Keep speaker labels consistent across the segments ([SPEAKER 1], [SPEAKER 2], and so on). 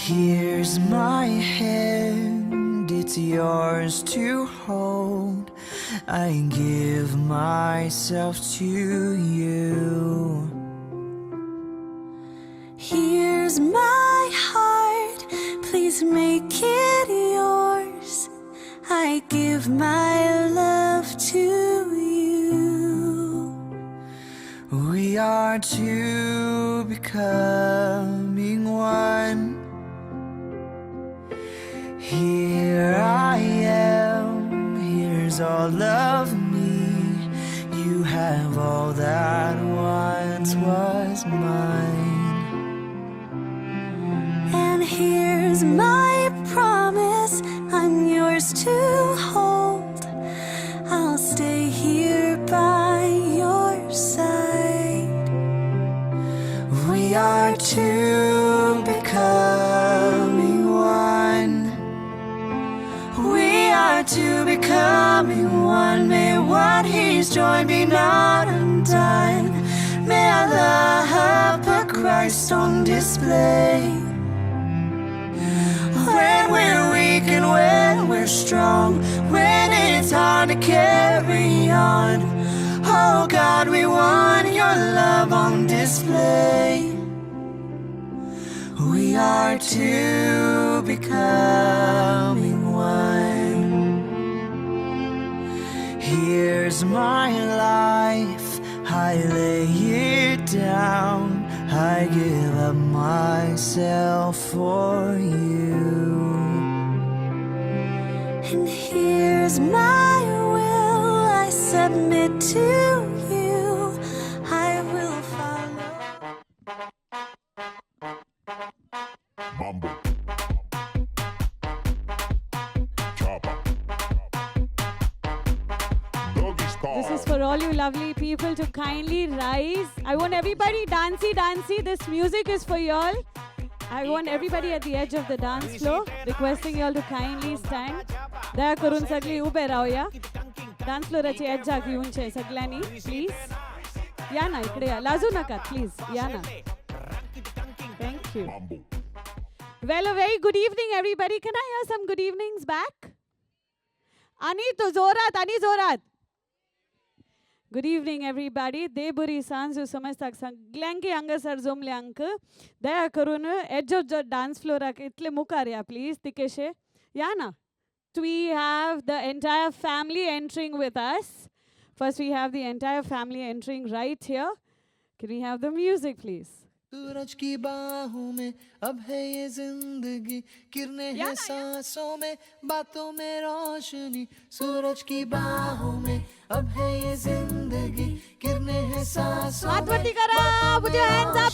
[SPEAKER 1] Here's my hand, it's yours to hold. I give myself to you.
[SPEAKER 2] Here's my heart, please make it yours. I give my love to you.
[SPEAKER 1] We are two becoming one. Here I am, here's all of me. You have all that once was mine.
[SPEAKER 2] And here's my promise, I'm yours to hold. I'll stay here by your side.
[SPEAKER 1] We are two becoming one. We are two becoming one. May what He's joined be not undone. May our love put Christ on display. When we're weak and when we're strong, when it's hard to carry on, oh God, we want your love on display. We are two becoming one. Here's my life, I lay it down. I give up myself for you.
[SPEAKER 2] And here's my will, I submit to you. I will follow.
[SPEAKER 3] Mambo. Chopper. Doggy style.
[SPEAKER 4] This is for all you lovely people to kindly rise. I want everybody dancey. This music is for y'all. I want everybody at the edge of the dance floor, requesting y'all to kindly stand. दया करून सगळी उभे राहूया. Dance फ्लोराची as जागी उंचे सगळ्यांनी please. या ना इकडे या. लाजू नका प्लीज. या ना. Thank you. Well, a very good evening, everybody. Can I hear some good evenings back? Ani to zorat. Good evening, everybody. Deburi sanzu samastak sanglanki angasar zomlyank. Daya karun edge of the dance floor itle mukarya, please. Tikeshe. Yana. We have the entire family entering with us. First, we have the entire family entering right here. Can we have the music, please?
[SPEAKER 1] सूरज की बाहों में अब है ये जिंदगी, किरणें हैं सांसों में, बातों में रोशनी. सूरज की बाहों में अब है ये जिंदगी, किरणें हैं सांसों में,
[SPEAKER 4] Put your hands up.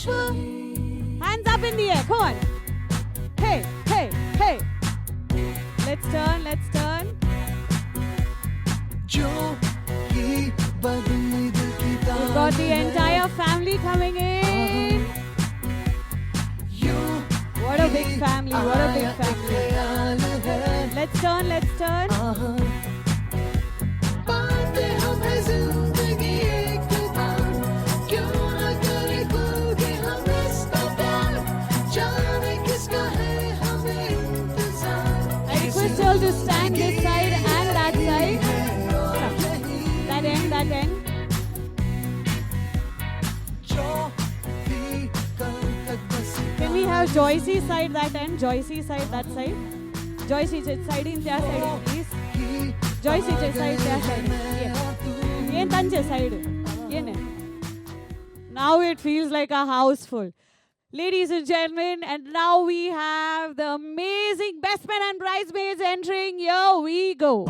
[SPEAKER 4] Hands up in the air. Come on. Hey. Let's turn.
[SPEAKER 1] जो ही बदली दिल की
[SPEAKER 4] We've got the entire family coming in. What a big family. Let's turn.
[SPEAKER 1] बातें हम हैं जिंदगी एक बार, क्यों न करे खुल के हम इसका प्यार, जाने किसका है हमें इंतजार.
[SPEAKER 4] I request you all to stand this side and that side. That end. Can we have Joycey side that end? Joycey side that side? Joycey side in their side, please. Joycey side their side. Yen tanche side. Now it feels like a house full. Ladies and gentlemen, and now we have the amazing best men and bridesmaids entering. Here we go.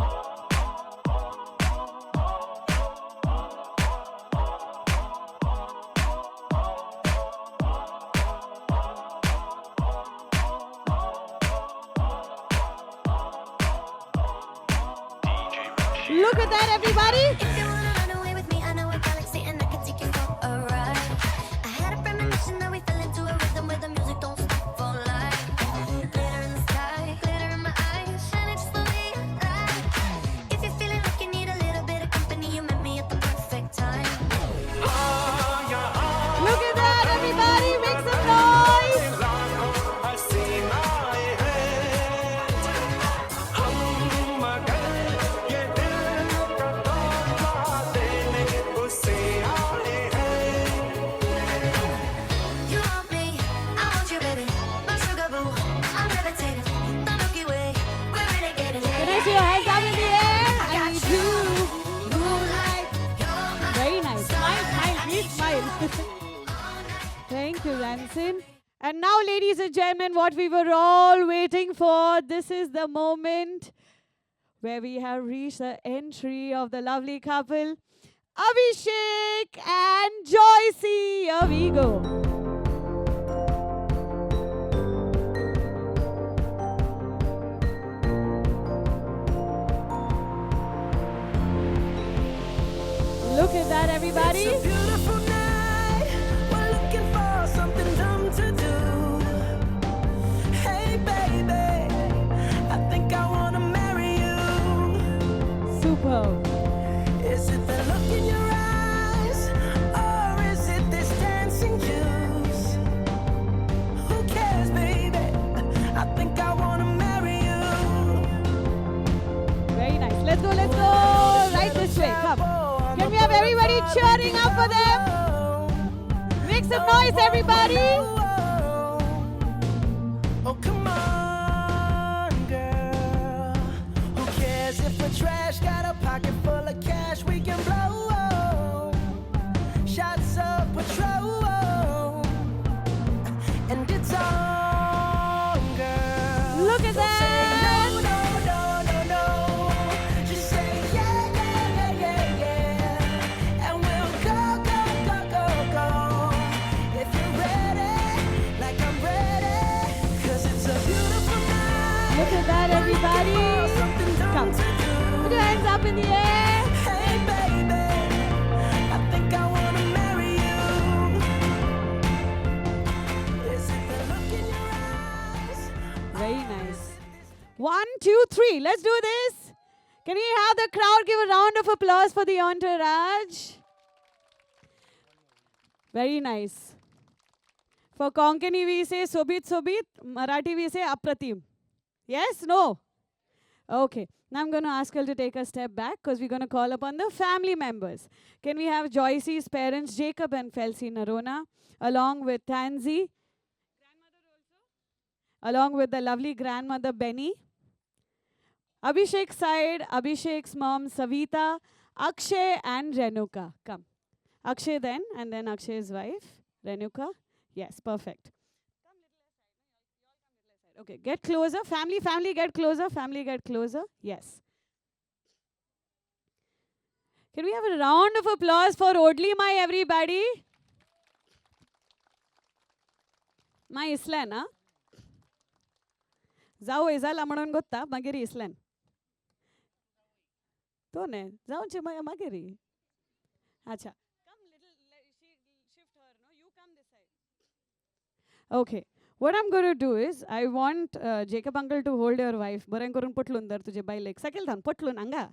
[SPEAKER 4] Look at that, everybody.
[SPEAKER 2] If you wanna run away with me, I know a galaxy and I can take you for a ride. I had a premonition that we fell into a rhythm where the music don't stop for life. Glitter in the sky, glitter in my eyes, shining just the way I like. If you're feeling like you need a little bit of company, you met me at the perfect time.
[SPEAKER 4] Look at that, everybody. Make some noise. Oscar Ranson. And now, ladies and gentlemen, what we were all waiting for, this is the moment where we have reached the entry of the lovely couple, Abhishek and Joycey. Here we go. Look at that, everybody.
[SPEAKER 5] It's a beautiful night. We're looking for something dumb to do. Hey, baby, I think I wanna marry you.
[SPEAKER 4] Superb.
[SPEAKER 5] Is it the look in your eyes, or is it this dancing juice? Who cares, baby? I think I wanna marry you.
[SPEAKER 4] Very nice. Let's go, let's go. Right this way. Come. Can we have everybody cheering up for them? Make some noise, everybody.
[SPEAKER 5] Oh, come on, girl. Who cares if we're trash? Got a pocket full of cash we can blow. Shots of Patrol. And it's on, girl.
[SPEAKER 4] Look at
[SPEAKER 5] Don't say
[SPEAKER 4] that.
[SPEAKER 5] no, no, no, no, no. Just say yeah, yeah, yeah, yeah, yeah. And we'll go, go, go, go, go. If you're ready, like I'm ready. 'Cause it's a beautiful night.
[SPEAKER 4] Look at that, everybody.
[SPEAKER 5] Something dumb
[SPEAKER 4] Come.
[SPEAKER 5] to do.
[SPEAKER 4] Put your hands up in the air.
[SPEAKER 5] Hey, baby, I think I wanna marry you. Is it the look in your eyes?
[SPEAKER 4] Very nice. 1, 2, 3. Let's do this. Can we have the crowd give a round of applause for the entourage? Very nice. For Konkani we say Sobit Sobit. Marathi we say Apratim. Yes? No? Okay. Now I'm going to ask her to take a step back because we're going to call upon the family members. Can we have Joycey's parents, Jacob and Felsie Narona, along with Tansy, along with the lovely grandmother Benny. Abhishek's side, Abhishek's mom Savita, Akshay and Renuka. Come. Akshay then, and then Akshay's wife, Renuka. Yes, perfect. Okay, get closer. Family, family, get closer. Family, get closer. Yes. Can we have a round of applause for Odli Mai, everybody? Mai Islan, huh? जाऊ येजाला म्हणून गोत्ता मागेरी इसल्यान तो ने जाऊचे मागेरी अच्छा okay what I'm going to do is I want Jacob uncle to hold your wife बरें करून पटलून दर तुझे बायलेक सकयल थान पटलून हांगा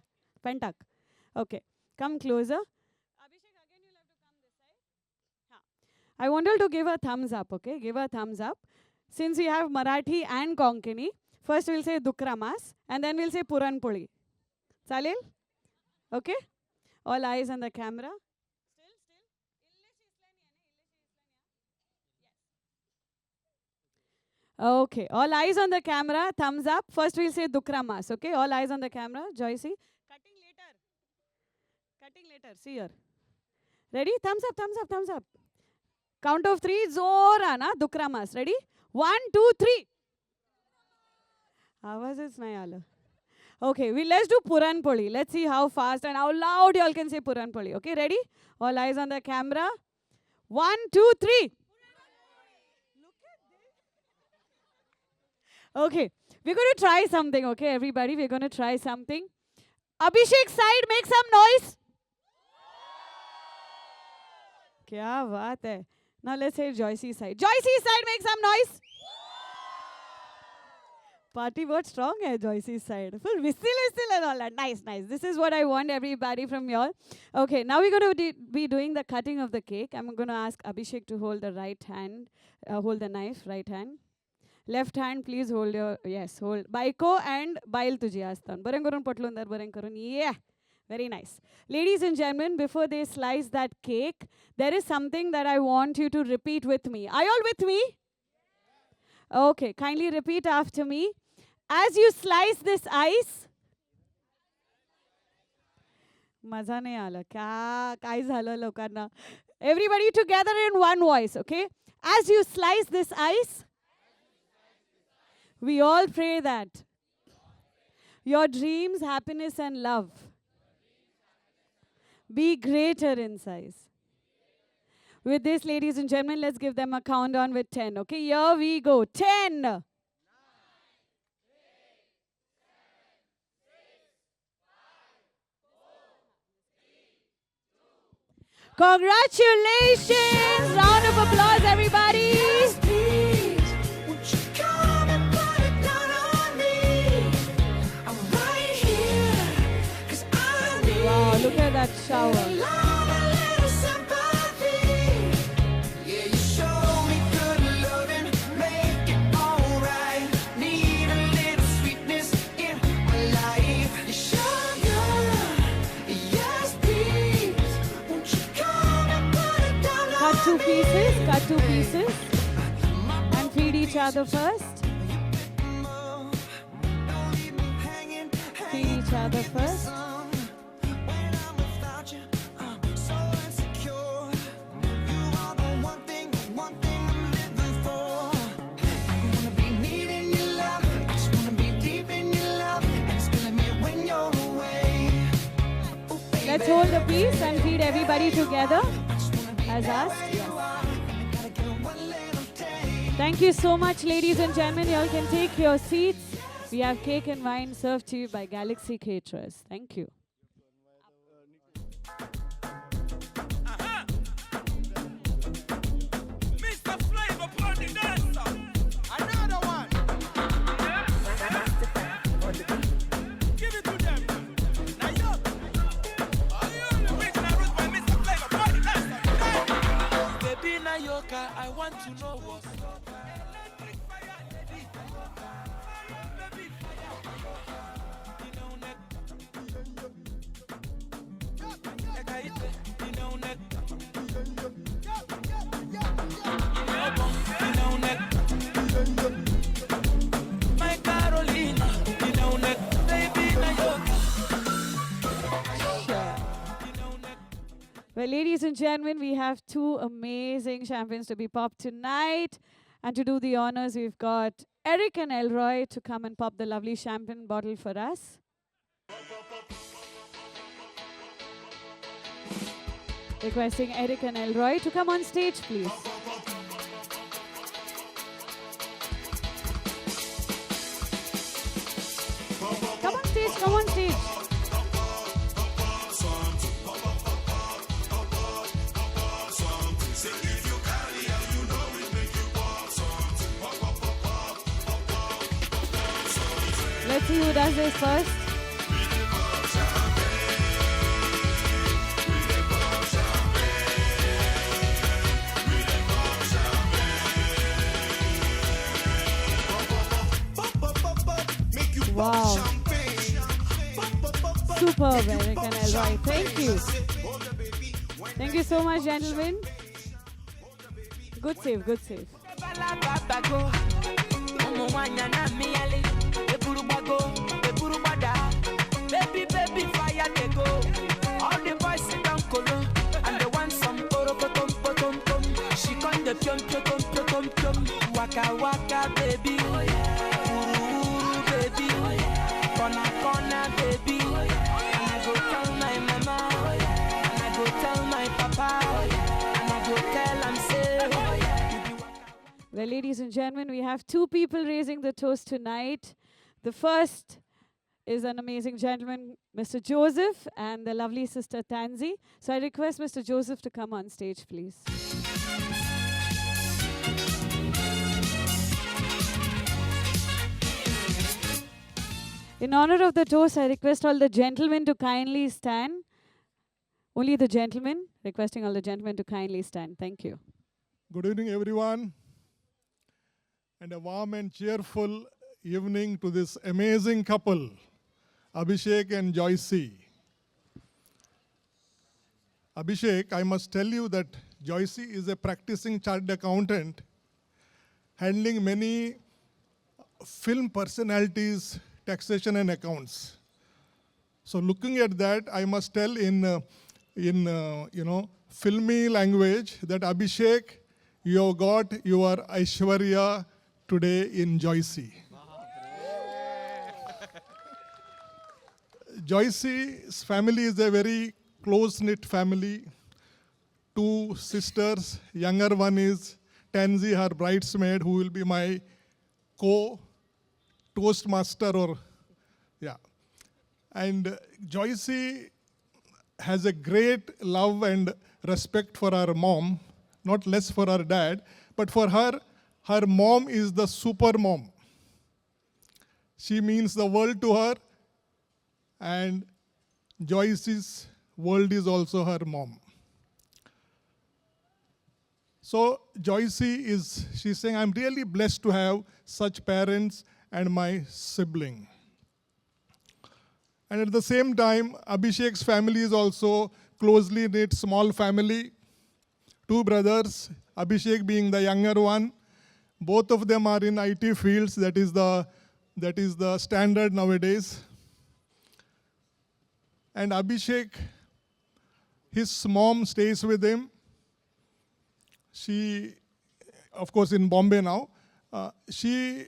[SPEAKER 4] पेंटाक okay come closer Abhishek again you'll have to come this side I want you to give a thumbs up okay give a thumbs up since we have Marathi and Konkani first we'll say Dukramas and then we'll say Puran Poli चालेल okay all eyes on the camera Okay, all eyes on the camera, thumbs up. First we'll say Dukramas, okay? All eyes on the camera, Joycey. Cutting later, see here. Ready? Thumbs up, thumbs up, thumbs up. Count of 3, zora na, Dukramas. Ready? 1, 2, 3. Avazच नाही आलं. Okay, let's do Puran Poli. Let's see how fast and how loud you all can say Puran Poli. Okay, ready? All eyes on the camera. 1, 2, 3. Okay, we're going to try something, okay, everybody? We're going to try something. Abhishek's side, make some noise. Kya baat hai. Now let's say Joycey's side. Joycey's side, make some noise. Party word strong hai, Joycey's side. Full whistle and all that. Nice, nice. This is what I want everybody from y'all. Okay, now we're going to be doing the cutting of the cake. I'm going to ask Abhishek to hold the right hand, hold the knife, right hand. Left hand, please hold your, yes, hold. Baiko and bail tuji astan. Baren karun patlun dar, baren karun. Yeah, very nice. Ladies and gentlemen, before they slice that cake, there is something that I want you to repeat with me. Are you all with me? Okay, kindly repeat after me. As you slice this ice, मजा नाही आला काय झालं लोकांना Everybody together in one voice, okay? As you slice this ice, we all pray that your dreams, happiness, and love be greater in size. With this, ladies and gentlemen, let's give them a countdown with 10, okay? Here we go. 10. Congratulations! Round of applause, everybody.
[SPEAKER 5] Please, won't you come and put it down on me? I'm right here, 'cause I need
[SPEAKER 4] Wow, look at that shower.
[SPEAKER 5] love, a little sympathy. Yeah, you show me good loving, make it alright. Need a little sweetness in my life. You sugar, yes please. Won't you come and put it down
[SPEAKER 4] Cut
[SPEAKER 5] on
[SPEAKER 4] two
[SPEAKER 5] me?
[SPEAKER 4] pieces, cut two pieces. And feed each other first. Feed each other first.
[SPEAKER 5] When I'm without you, I'm so insecure. You are the one thing I'm living for. I wanna be needing your love. I just wanna be deep in your love. And it's killing me when you're away. Oh, baby.
[SPEAKER 4] Let's hold the piece and feed everybody together as asked.
[SPEAKER 5] Gotta give it one little taste.
[SPEAKER 4] Thank you so much, ladies and gentlemen. You all can take your seats. We have cake and wine served to you by Galaxy Caterers. Thank you.
[SPEAKER 6] Mr. Flavor Party Dancer. Another one. Give it to them. Now you. Are you the original root by Mr. Flavor Party Dancer? Baby Nayoka, I want to know what's up. Electric fire, baby. Baby fire. You know that. Ekaite, you know that. You know that. My Carolina, you know that. Baby Nayoka.
[SPEAKER 4] Well, ladies and gentlemen, we have two amazing champions to be popped tonight. And to do the honors, we've got Eric and Elroy to come and pop the lovely champagne bottle for us. Requesting Eric and Elroy to come on stage, please. Come on stage, come on stage. Let's see who does this first. Wow. Superb, Eric and Elroy. Thank you. Thank you so much, gentlemen. Good save, good save.
[SPEAKER 6] Baby, baby, fire they go. All the boys sit down colo, and they want some orokotom potom tom. She con the pium pium pium pium. Waka waka baby, uru baby, corner corner baby. And I go tell my mama, and I go tell my papa, and I go tell am say.
[SPEAKER 4] Well, ladies and gentlemen, we have two people raising the toast tonight. The first is an amazing gentleman, Mr. Joseph, and the lovely sister Tansy. So I request Mr. Joseph to come on stage, please. In honor of the toast, I request all the gentlemen to kindly stand. Only the gentlemen, requesting all the gentlemen to kindly stand. Thank you.
[SPEAKER 7] Good evening, everyone, and a warm and cheerful evening to this amazing couple, Abhishek and Joycey. Abhishek, I must tell you that Joycey is a practicing chartered accountant, handling many film personalities, taxation and accounts. So looking at that, I must tell in in, filmy language that Abhishek, you have got your Aishwarya today in Joycey. Joycey's family is a very close-knit family. Two sisters, younger one is Tansy, her bridesmaid, who will be my co-toastmaster And Joycey has a great love and respect for her mom, not less for her dad, but for her, her mom is the super mom. She means the world to her, and Joyce's world is also her mom. So Joycey she's saying, I'm really blessed to have such parents and my sibling. And at the same time, Abhishek's family is also closely knit, small family. Two brothers, Abhishek being the younger one. Both of them are in IT fields, that is the standard nowadays. And Abhishek, his mom stays with him. She, of course, in Bombay now. She,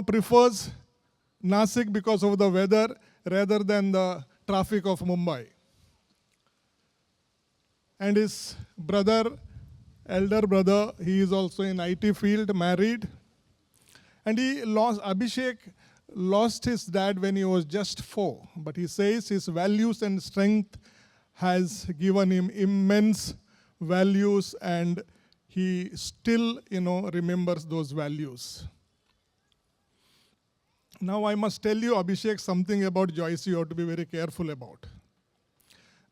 [SPEAKER 7] prefers Nasik because of the weather rather than the traffic of Mumbai. And his brother, elder brother, he is also in IT field, married. And Abhishek lost his dad when he was just 4. But he says his values and strength has given him immense values, and he still, remembers those values. Now I must tell you, Abhishek, something about Joycey you have to be very careful about.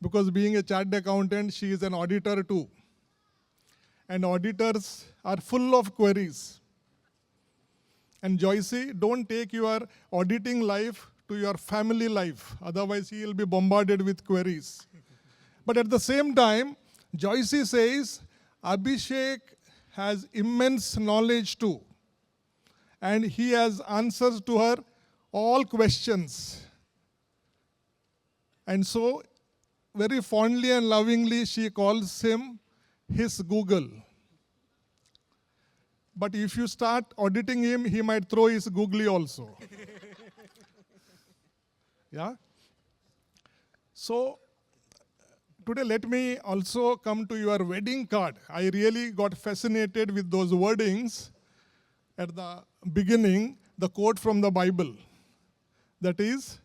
[SPEAKER 7] Because being a chartered accountant, she is an auditor too. And auditors are full of queries. And Joycey, don't take your auditing life to your family life. Otherwise, he will be bombarded with queries. But at the same time, Joycey says, Abhishek has immense knowledge too. And he has answers to her all questions. And so, very fondly and lovingly, she calls him his Google. But if you start auditing him, he might throw his googly also. Yeah? So, today let me also come to your wedding card. I really got fascinated with those wordings at the beginning, the quote from the Bible. That is,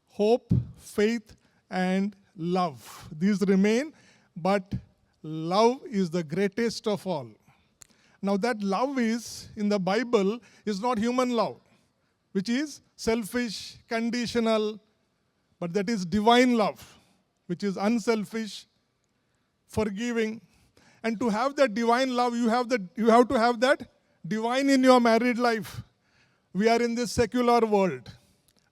[SPEAKER 7] hope, faith, and love. These remain, but love is the greatest of all. Now that love is, in the Bible, is not human love, which is selfish, conditional, but that is divine love, which is unselfish, forgiving. And to have that divine love, you have to have that divine in your married life. We are in this secular world.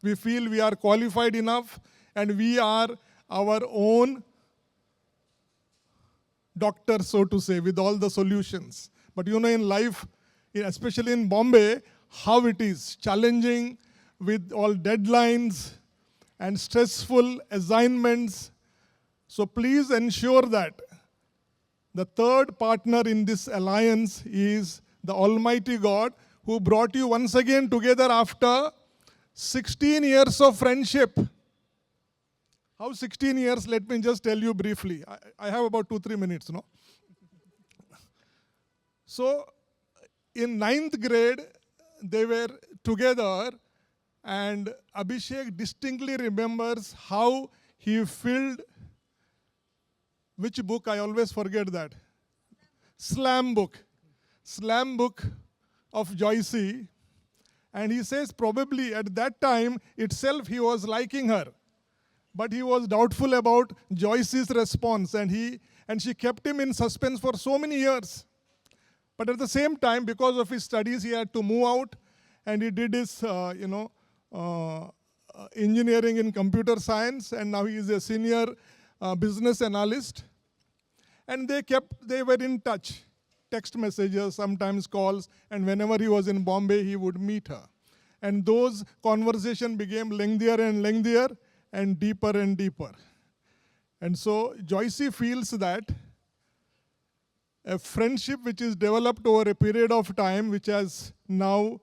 [SPEAKER 7] We feel we are qualified enough and we are our own doctor, so to say, with all the solutions. But in life, especially in Bombay, how it is challenging with all deadlines and stressful assignments. So please ensure that the third partner in this alliance is the Almighty God, who brought you once again together after 16 years of friendship. How 16 years? Let me just tell you briefly. I have about 2-3 minutes, no? So, in 9th grade, they were together, and Abhishek distinctly remembers how he filled, which book? I always forget that. Slam book of Joycey. And he says probably at that time itself he was liking her. But he was doubtful about Joycey's response, and she kept him in suspense for so many years. But at the same time, because of his studies, he had to move out, and he did his, engineering in computer science, and now he is a senior business analyst. And they were in touch, text messages, sometimes calls, and whenever he was in Bombay, he would meet her. And those conversations became lengthier and lengthier, and deeper and deeper. And so Joycey feels that a friendship which is developed over a period of time, which has now,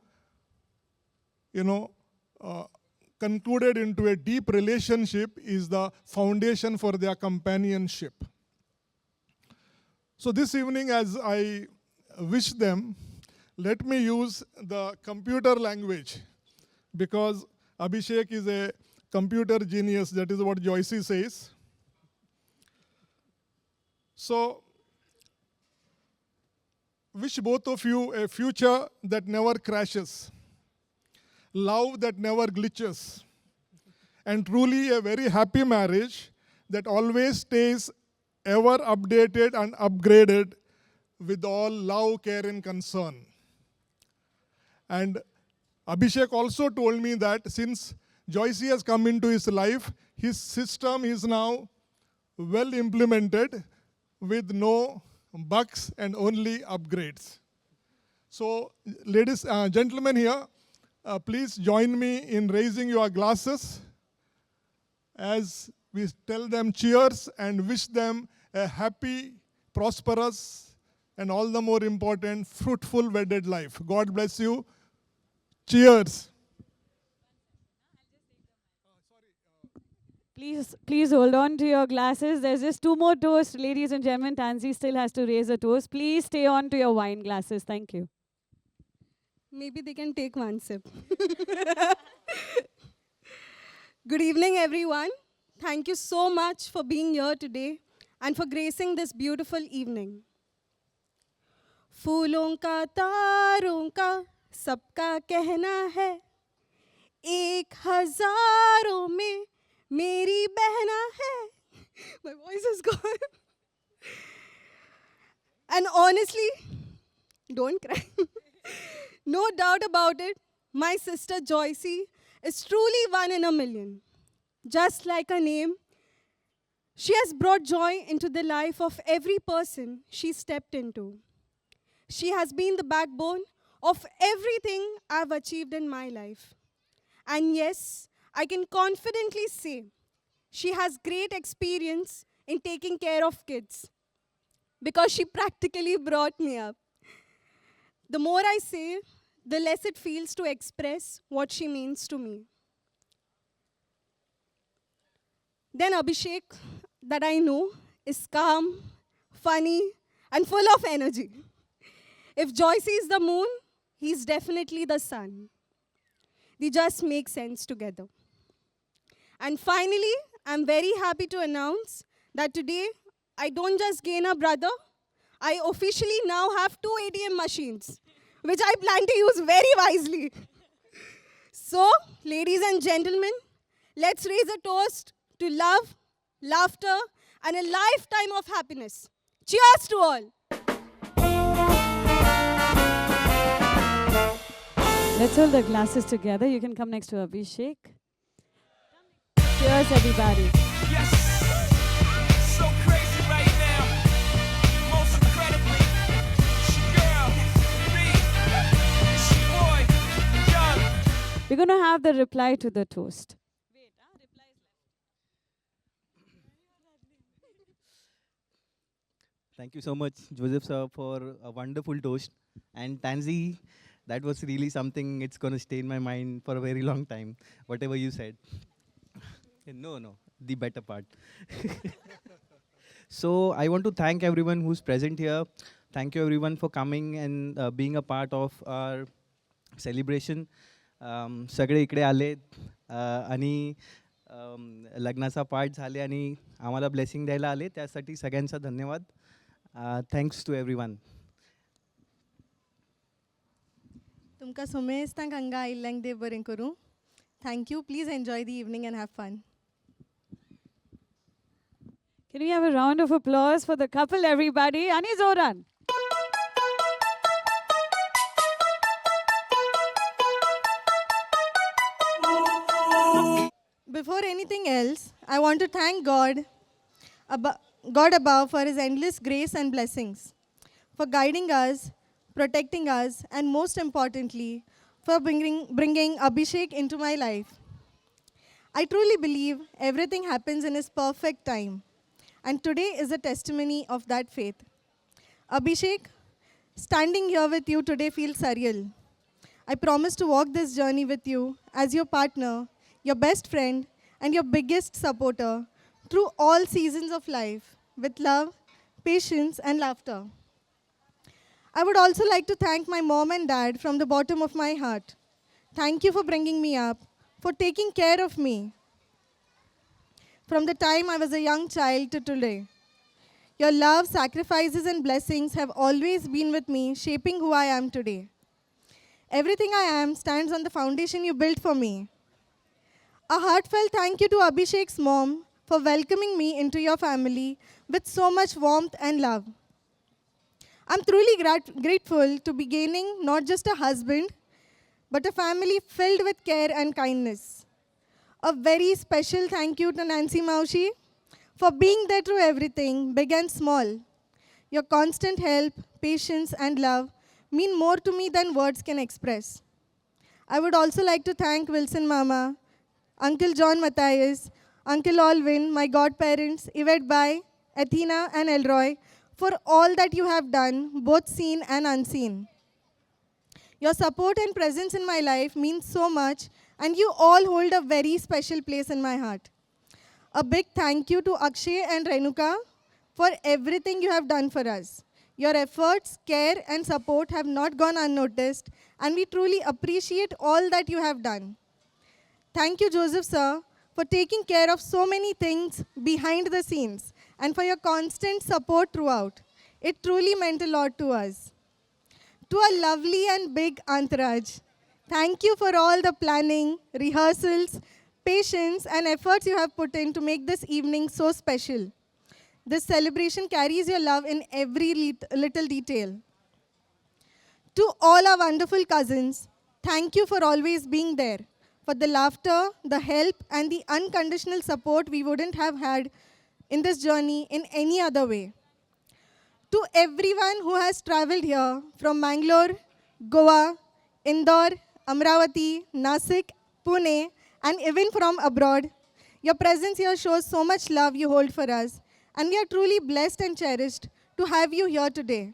[SPEAKER 7] concluded into a deep relationship, is the foundation for their companionship. So this evening, as I wish them, let me use the computer language, because Abhishek is a computer genius. That is what Joycey says. So, wish both of you a future that never crashes, love that never glitches, and truly a very happy marriage that always stays ever updated and upgraded with all love, care, and concern. And Abhishek also told me that since Joycey has come into his life, his system is now well implemented with no bugs and only upgrades. So, ladies, gentlemen here, please join me in raising your glasses as we tell them cheers and wish them a happy, prosperous, and all the more important, fruitful wedded life. God bless you. Cheers.
[SPEAKER 4] Please hold on to your glasses. There's just 2 more toasts, ladies and gentlemen. Tansy still has to raise a toast. Please stay on to your wine glasses. Thank you.
[SPEAKER 8] Maybe they can take one sip. Good evening, everyone. Thank you so much for being here today and for gracing this beautiful evening. फूलों का तारों का सबका कहना है, 1000 में मेरी बहना है. My voice is gone. And honestly, don't cry. No doubt about it, my sister Joycey is truly one in a million. Just like her name, she has brought joy into the life of every person she stepped into. She has been the backbone of everything I've achieved in my life. And yes, I can confidently say she has great experience in taking care of kids because she practically brought me up. The more I say, the less it feels to express what she means to me. Then Abhishek, that I know, is calm, funny, and full of energy. If Joycey is the moon, he's definitely the sun. They just make sense together. And finally, I'm very happy to announce that today, I don't just gain a brother, I officially now have 2 ATM machines, which I plan to use very wisely. So, ladies and gentlemen, let's raise a toast to love, laughter, and a lifetime of happiness. Cheers to all.
[SPEAKER 4] Let's hold the glasses together. You can come next to Abhishek. Cheers, everybody.
[SPEAKER 6] Yes, so crazy right now. Most incredibly, it's your girl, me, it's your boy, Young.
[SPEAKER 4] We're going to have the reply to the toast.
[SPEAKER 9] Thank you so much, Joseph sir, for a wonderful toast. And Tansy, that was really something, it's going to stay in my mind for a very long time, whatever you said. No, the better part. So I want to thank everyone who's present here. Thank you everyone for coming and being a part of our celebration. सगळे इकडे आले आणि लग्नाचा part झाले आणि आम्हाला blessing द्यायला आले त्यासाठी सगळ्यांचा धन्यवाद. Thanks to everyone.
[SPEAKER 8] तुमकां सोमेस्तांक हांगा आयिल्ल्यांक देव बरें करूं. Thank you. Please enjoy the evening and have fun.
[SPEAKER 4] Can we have a round of applause for the couple, everybody? Ani Zoran.
[SPEAKER 8] Before anything else, I want to thank God above for His endless grace and blessings, for guiding us, protecting us, and most importantly, for bringing Abhishek into my life. I truly believe everything happens in His perfect time. And today is a testimony of that faith. Abhishek, standing here with you today feels surreal. I promise to walk this journey with you as your partner, your best friend, and your biggest supporter through all seasons of life with love, patience, and laughter. I would also like to thank my mom and dad from the bottom of my heart. Thank you for bringing me up, for taking care of me from the time I was a young child to today. Your love, sacrifices, and blessings have always been with me, shaping who I am today. Everything I am stands on the foundation you built for me. A heartfelt thank you to Abhishek's mom for welcoming me into your family with so much warmth and love. I'm truly grateful to be gaining not just a husband, but a family filled with care and kindness. A very special thank you to Nancy Maushi for being there through everything, big and small. Your constant help, patience, and love mean more to me than words can express. I would also like to thank Wilson Mama, Uncle John Matthias, Uncle Alvin, my godparents, Yvette Bai, Athena, and Elroy, for all that you have done, both seen and unseen. Your support and presence in my life means so much, and you all hold a very special place in my heart. A big thank you to Akshay and Renuka for everything you have done for us. Your efforts, care, and support have not gone unnoticed, and we truly appreciate all that you have done. Thank you, Joseph sir, for taking care of so many things behind the scenes and for your constant support throughout. It truly meant a lot to us. To a lovely and big entourage, thank you for all the planning, rehearsals, patience, and efforts you have put in to make this evening so special. This celebration carries your love in every little detail. To all our wonderful cousins, thank you for always being there, for the laughter, the help, and the unconditional support we wouldn't have had in this journey in any other way. To everyone who has traveled here from Mangalore, Goa, Indore, Amravati, Nasik, Pune, and even from abroad, your presence here shows so much love you hold for us, and we are truly blessed and cherished to have you here today.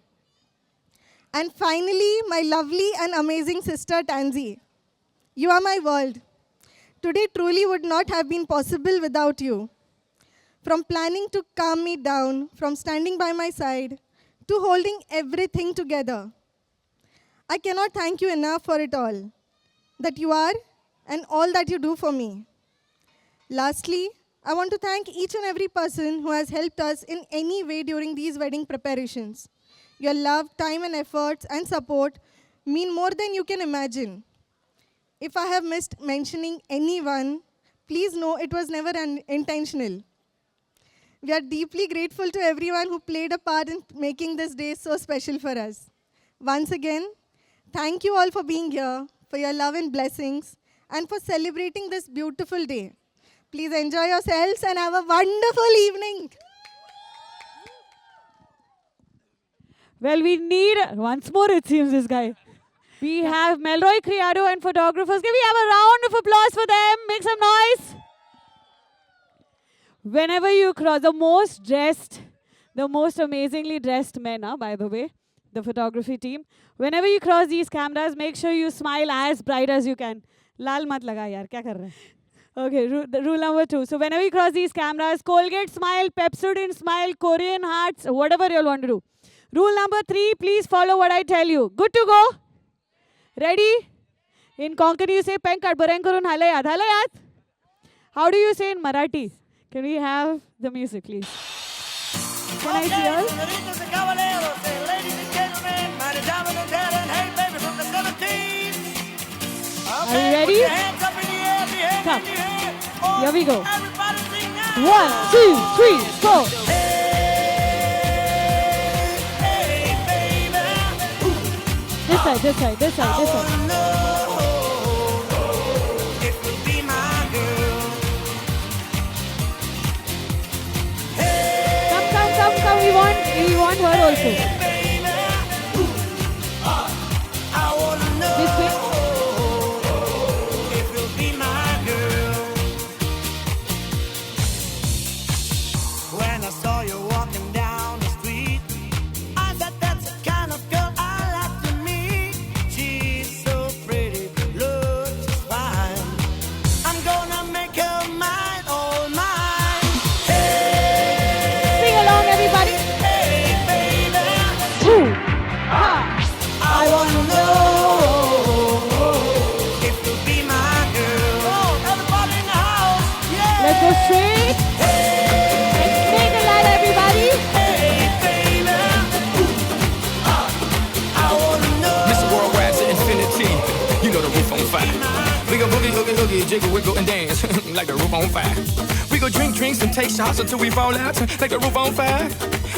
[SPEAKER 8] And finally, my lovely and amazing sister Tansy. You are my world. Today truly would not have been possible without you. From planning to calm me down, from standing by my side, to holding everything together. I cannot thank you enough for it all, that you are and all that you do for me. Lastly, I want to thank each and every person who has helped us in any way during these wedding preparations. Your love, time, and efforts and support mean more than you can imagine. If I have missed mentioning anyone, please know it was never intentional. We are deeply grateful to everyone who played a part in making this day so special for us. Once again, thank you all for being here, for your love and blessings, and for celebrating this beautiful day. Please enjoy yourselves and have a wonderful evening.
[SPEAKER 4] Well, we need once more, it seems, this guy. We have Melroy Criado and photographers. Can we have a round of applause for them? Make some noise. Whenever you cross, the most amazingly dressed men, by the way, the photography team. Whenever you cross these cameras, make sure you smile as bright as you can. Lal mat laga yaar, kya kar raha hai? Okay, rule number 2. So whenever you cross these cameras, Colgate smile, Pepsodent smile, Korean hearts, whatever you want to do. Rule number 3, please follow what I tell you. Good to go? Ready? In Konkani you say, Penkat Barang Karun Halayat. Halayat? How do you say in Marathi? Can we have the music, please? Can I see all?
[SPEAKER 6] Senoritas and caballeros, ladies and gentlemen, my diamond and talent, hey baby from the 17.
[SPEAKER 4] Are you ready?
[SPEAKER 6] Put your hands up in the air, the hands
[SPEAKER 4] Come.
[SPEAKER 6] in the air. Oh,
[SPEAKER 4] Here we go.
[SPEAKER 6] everybody sing now.
[SPEAKER 4] 1, 2, 3, 4.
[SPEAKER 6] Hey, baby.
[SPEAKER 4] This side, this side, this side, this
[SPEAKER 6] I
[SPEAKER 4] side.
[SPEAKER 6] wanna know if you'll be my girl.
[SPEAKER 4] Come. We want her also.
[SPEAKER 6] Baby, I wanna know
[SPEAKER 4] This way.
[SPEAKER 6] if you'll be my girl.
[SPEAKER 10] jiggle, wiggle, and dance like the roof on fire. We go drink drinks and take shots until we fall out like the roof on fire.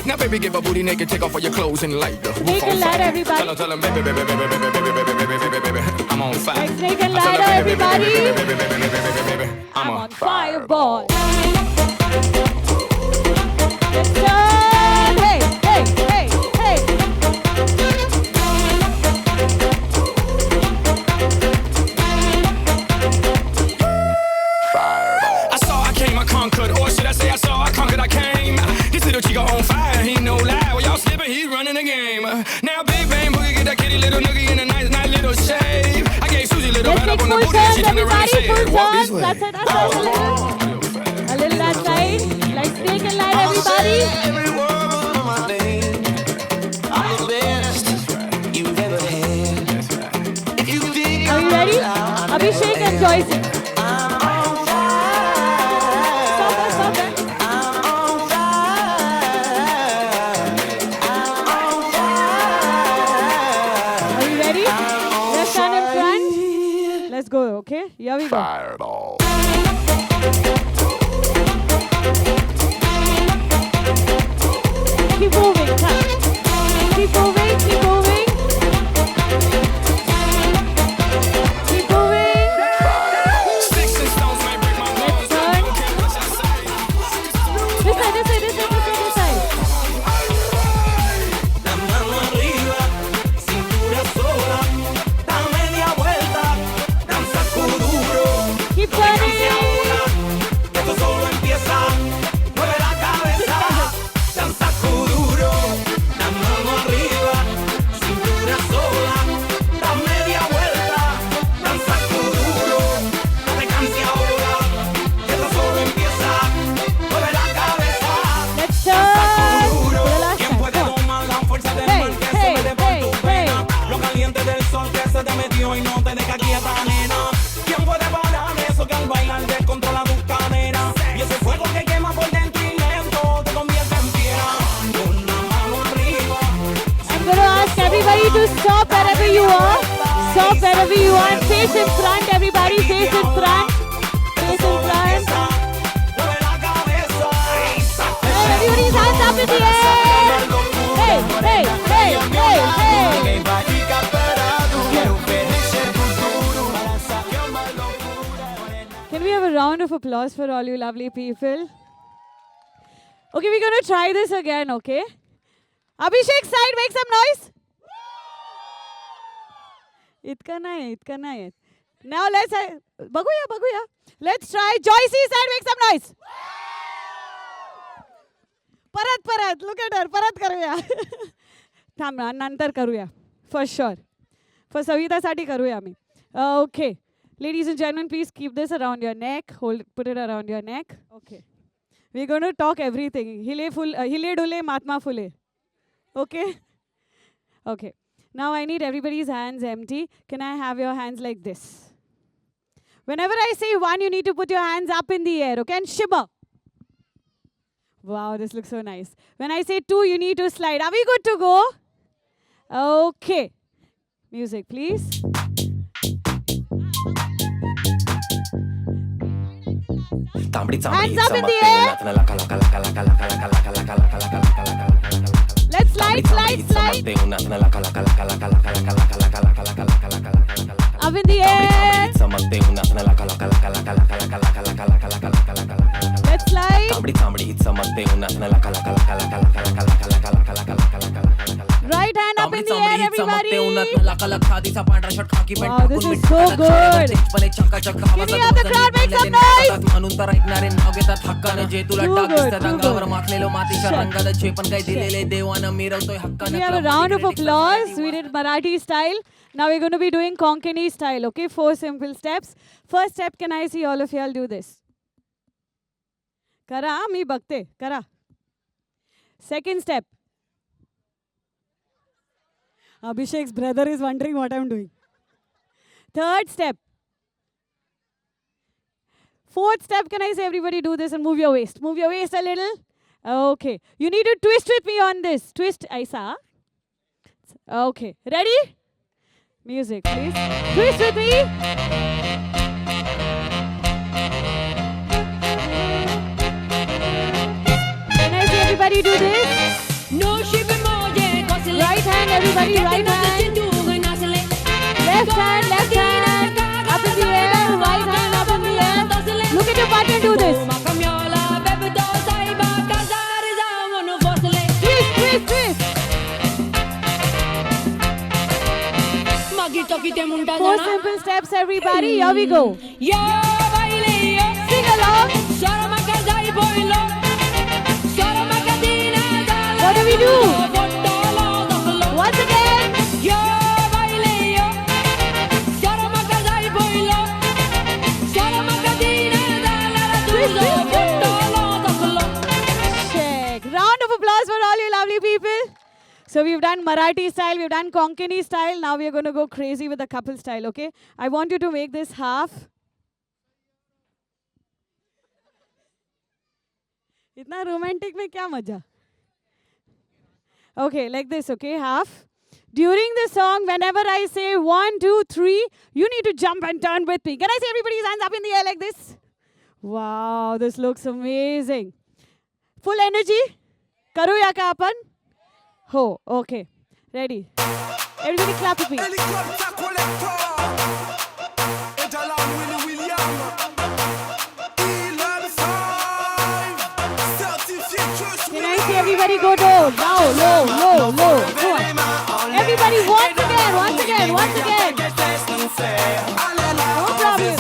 [SPEAKER 10] Now, baby, get my booty naked, take off all your clothes and light the roof
[SPEAKER 4] Snake
[SPEAKER 10] on
[SPEAKER 4] and
[SPEAKER 10] fire.
[SPEAKER 4] ladder, everybody.
[SPEAKER 10] Tell 'em, baby, baby, baby, baby, baby, baby, baby, baby, baby, baby, I'm on fire.
[SPEAKER 4] Like snake and
[SPEAKER 10] I tell 'em,
[SPEAKER 4] ladder,
[SPEAKER 10] baby, baby,
[SPEAKER 4] everybody.
[SPEAKER 10] baby, baby, baby, baby, baby, baby,
[SPEAKER 4] I'm
[SPEAKER 10] I'm
[SPEAKER 4] on fireball. Hey, hey, hey, hey.
[SPEAKER 10] I saw, I came, I conquered, or should I say I saw, I conquered, I came. This little chico on fire, he no lie. Well, y'all slipping, he's running the game. Now, big bang boogie, get that kitty little noogie in a nice little shave. I gave Susie a little
[SPEAKER 4] Let's
[SPEAKER 10] run up
[SPEAKER 4] take
[SPEAKER 10] on the
[SPEAKER 4] full
[SPEAKER 10] booty, and she
[SPEAKER 4] turns,
[SPEAKER 10] turned around and
[SPEAKER 4] everybody.
[SPEAKER 10] said,
[SPEAKER 4] Full
[SPEAKER 10] walk this
[SPEAKER 4] turns.
[SPEAKER 10] way.
[SPEAKER 4] That's it. A little that side. Like snake and ladder, everybody.
[SPEAKER 6] Every word of my name. I'm the best you've ever had. If you think
[SPEAKER 4] Are you ready? Abhishek and Joyce. Stop there. Are you ready? Let's stand in front. Let's go, okay? Here we go.
[SPEAKER 3] Fireball.
[SPEAKER 4] Keep moving, come. Keep moving, keep moving. Keep moving.
[SPEAKER 10] Sticks and stones might break my bones.
[SPEAKER 4] Turn. This side, this side, this side, this side, this side.
[SPEAKER 6] La mano arriba, cintura sola, da media vuelta, danza kuduro.
[SPEAKER 4] Keep turning.
[SPEAKER 6] Esto solo empieza, mueve la cabeza, danza kuduro. La mano arriba, cintura sola, da media vuelta, danza kuduro. No te canses ahora, esto solo empieza, mueve la cabeza.
[SPEAKER 4] Let's turn.
[SPEAKER 6] Duro.
[SPEAKER 4] For the last
[SPEAKER 6] ¿Quién
[SPEAKER 4] time.
[SPEAKER 6] puede
[SPEAKER 4] Come on.
[SPEAKER 6] tomar la fuerza del
[SPEAKER 4] Hey,
[SPEAKER 6] mal que se
[SPEAKER 4] hey,
[SPEAKER 6] mete por
[SPEAKER 4] hey,
[SPEAKER 6] tu
[SPEAKER 4] hey.
[SPEAKER 6] pena? Lo caliente del sol que se te metió y no te deja quieta, nena. ¿Quién puede parar eso que al bailar descontrola tu cadera? Y ese fuego que quema por dentro y lento te convierte en fiera. Con la mano arriba.
[SPEAKER 4] I'm going to ask everybody to stop wherever you are. Stop wherever you are and face in front. Everybody face in front. Face in front.
[SPEAKER 6] Mueve la cabeza.
[SPEAKER 4] And everybody's hands up in the air. Hey, hey, hey, hey, hey. Can we have a round of applause for all you lovely people? Okay, we're going to try this again, okay? Abhishek side, make some noise. इतका नाही. Now let's बघूया. Let's try Joycey side, make some noise. परत. Look at her. परत करूया. थांब ना, नंतर करूया. For sure. For सवितासाठी करूया आम्ही. Okay. Ladies and gentlemen, please keep this around your neck. Put it around your neck. Okay. We're going to talk everything. Hile dule, Mahatma Phule. Okay? Okay. Now I need everybody's hands empty. Can I have your hands like this? Whenever I say one, you need to put your hands up in the air, okay? And shimmer. Wow, this looks so nice. When I say two, you need to slide. Are we good to go? Okay. Music, please. Hands up in the air. Let's slide. Up in the air. Let's slide. Right hand up in the air, everybody. Wow, this is so good. Give me up the crowd, make some noise. We have a round of applause. We did Marathi style. Now we're going to be doing Konkani style, okay? 4 simple steps. First step, can I see all of y'all do this? Kara, mi bhakte. Kara. Second step. Abhishek's brother is wondering what I'm doing. Third step. Fourth step, can I say everybody do this and move your waist? Move your waist a little. Okay. You need to twist with me on this. Twist, Aisa. Okay. Ready? Music, please. Twist with me. everybody do this. Right hand, everybody, right hand. Left hand, up in the air, right hand up in the air. Look at your partner do this. Twist, twist, twist. 4 simple steps, everybody. Here we go. Sing along. What do we do? Once again. Check. Round of applause for all you lovely people. So we've done Marathi style, we've done Konkani style. Now we're going to go crazy with the couple style, okay? I want you to make this half. Itna romantic mein kya maja? Okay, like this, okay? Half. During the song, whenever I say 1, 2, 3, you need to jump and turn with me. Can I see everybody's hands up in the air like this? Wow, this looks amazing. Full energy? Karu ya ka apan? Ho, okay. Ready. Everybody clap with me. Can I see everybody go down? Down, low, low, low. Go on. Everybody, once again. No problem.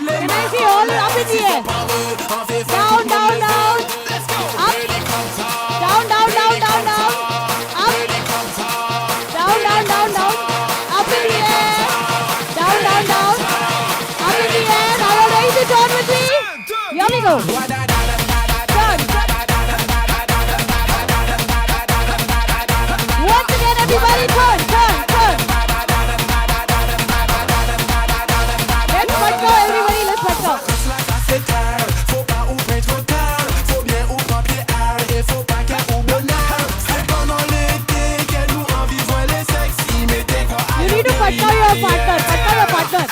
[SPEAKER 4] Can I see all up in the air? Down, down, down. Up. Down, down, down, down, down. Up. Down, down, down, down. Up in the air. Down, down, down. Up in the air. Are you ready to turn with me? Here we go. Turn. Once again, everybody turn, turn, turn. Let's let go, everybody, let's let go. You need to patka your partner, patka your partner.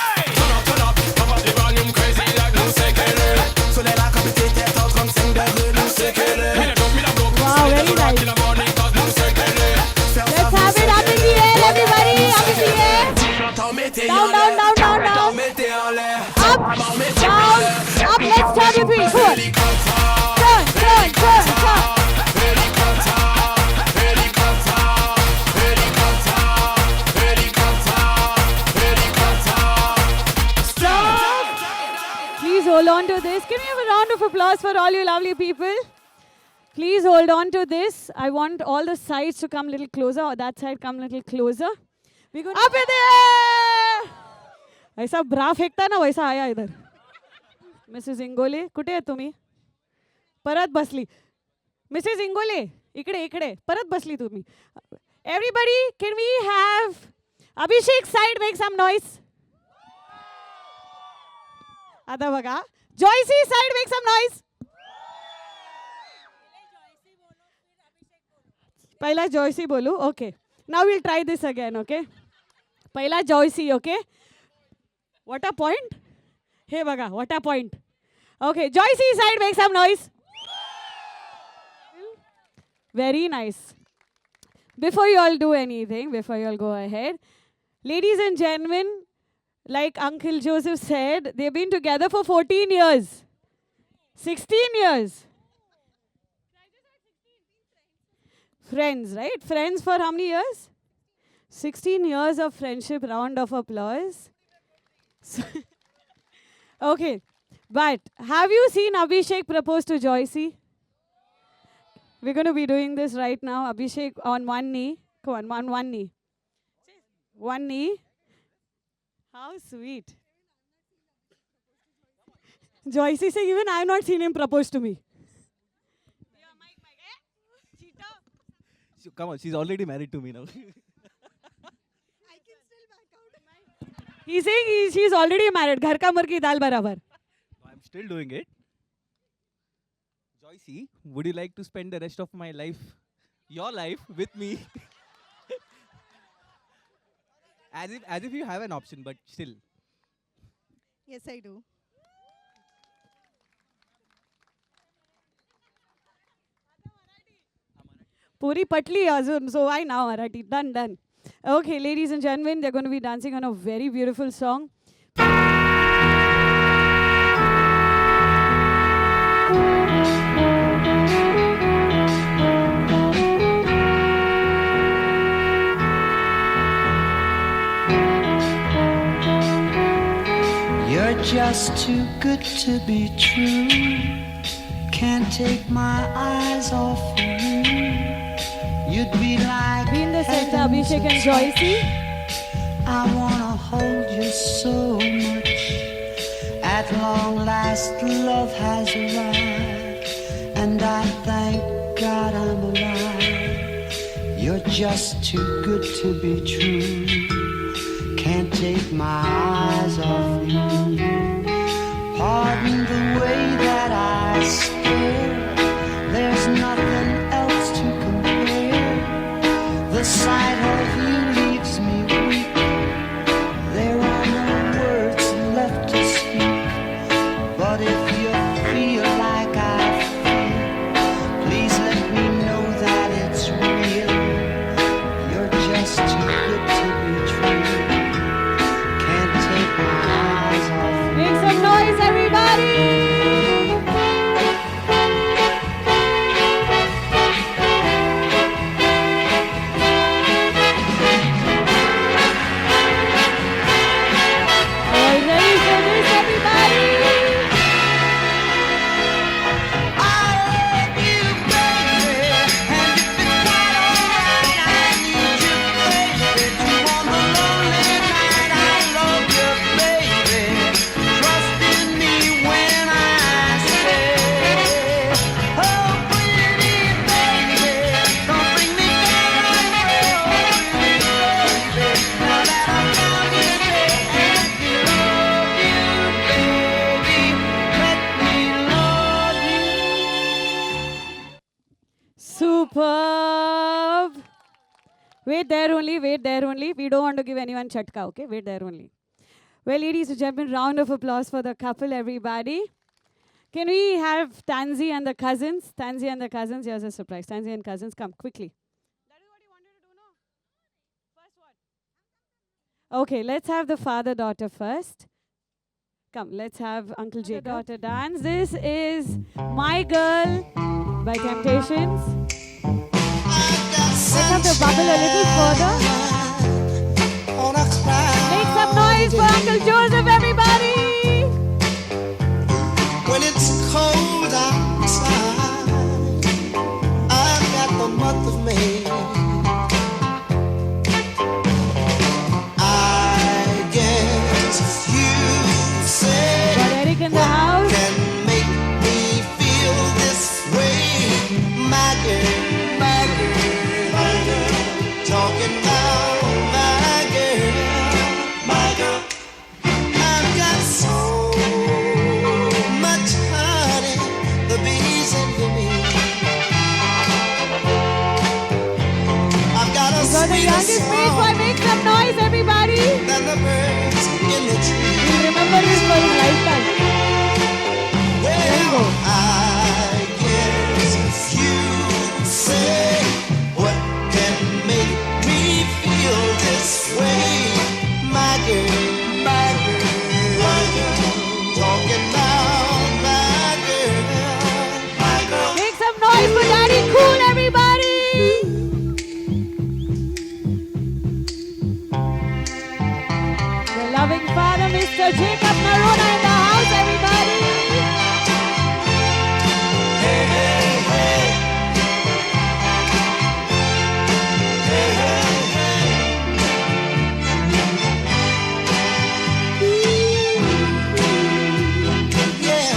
[SPEAKER 4] Wow, very nice. Let's have it up in the air, everybody, up in the air. Down, down, down, down, down. Up, down, up, let's turn with me. Good. Turn, turn, turn, turn. Stop. Please hold on to this. Can we have a round of applause for all you lovely people? Please hold on to this. I want all the sides to come a little closer, or that side come a little closer. We're going up in the air! ऐसा ब्रा फेकता ना वैसा आया इधर. Mrs Ingole, कुठे आहे तुम्ही? परत बसली. मिसेस इंगोले, इकडे. परत बसली तुम्ही. Everybody, can we have Abhishek side make some noise? आता बघा. Joycey side make some noise. Paila Joycey bolu. Okay. Now we'll try this again, okay? Paila Joycey, okay? What a point. Hey baga, what a point. Okay, Joycey side make some noise. Very nice. Before you all do anything, before you all go ahead, ladies and gentlemen, like Uncle Joseph said, they've been together for 14 years. 16 years. Friends, right? Friends for how many years? 16 years of friendship. Round of applause. Okay. But have you seen Abhishek propose to Joycey? We're going to be doing this right now. Abhishek on one knee. Come on, one knee. One knee. How sweet. Joycey saying, even I have not seen him propose to me.
[SPEAKER 9] Come on, she's already married to me now.
[SPEAKER 4] He's saying she's already married. Ghar ka murgi dal barabar.
[SPEAKER 9] I'm still doing it. Joycey, would you like to spend the rest of my life, your life, with me? as if you have an option, but still.
[SPEAKER 8] Yes, I do.
[SPEAKER 4] Puri patli azun. So I now Marathi. Done. Okay, ladies and gentlemen, they're going to be dancing on a very beautiful song.
[SPEAKER 6] You're just too good to be true. Can't take my eyes off of you. You'd be like
[SPEAKER 4] Be in the center, Abhishek and Joycey.
[SPEAKER 6] I wanna hold you so much. At long last, love has arrived, and I thank God I'm alive. You're just too good to be true. Can't take my eyes off you. Pardon the way that I stare. There's nothing else to compare. The sight of you leaves me weak. There are no words left to speak. But if you feel like I feel, please let me know that it's real. You're just too good to be true. Can't take my eyes off you.
[SPEAKER 4] Make some noise, everybody! Are you ready for this, everybody?
[SPEAKER 6] I love you, baby, and if it's not alright, I need you, baby, to on the lonely night. I love you, baby. Trust in me when I say, oh, pretty baby, don't bring me down on the road, baby. Now that I found you, say, and love you, baby, let me love you.
[SPEAKER 4] Superb! Wait there only. We don't want to give anyone chatka, okay? Wait there only. Well, ladies and gentlemen, round of applause for the couple, everybody. Can we have Tansy and the cousins? Tansy and the cousins, here's a surprise. Tansy and cousins, come quickly. That is what you wanted to do, no? First what? Okay, let's have the father-daughter first. Come, let's have Uncle Jacob. Daughter dance. This is My Girl by Temptations. Let's have the bubble a little further. Make some noise for Uncle Joseph, everybody!
[SPEAKER 6] When it's cold outside, I've got the month of May. I guess you say
[SPEAKER 4] Got Eric in the house.
[SPEAKER 6] can make me feel this way. My girl, talking about my girl. I've got so much honey, the bees envy me. I've got a
[SPEAKER 4] We got the
[SPEAKER 6] sweeter
[SPEAKER 4] youngest page boy.
[SPEAKER 6] song
[SPEAKER 4] Make some noise, everybody!
[SPEAKER 6] than the birds in the tree.
[SPEAKER 4] We'll remember this for his lifetime.
[SPEAKER 6] Well, I guess you say what can make me feel this way. My girl, talking about my girl.
[SPEAKER 4] Make some noise for Daddy Cool, everybody! The loving father, Mr. Jacob Narona in the house, everybody!
[SPEAKER 6] Yeah,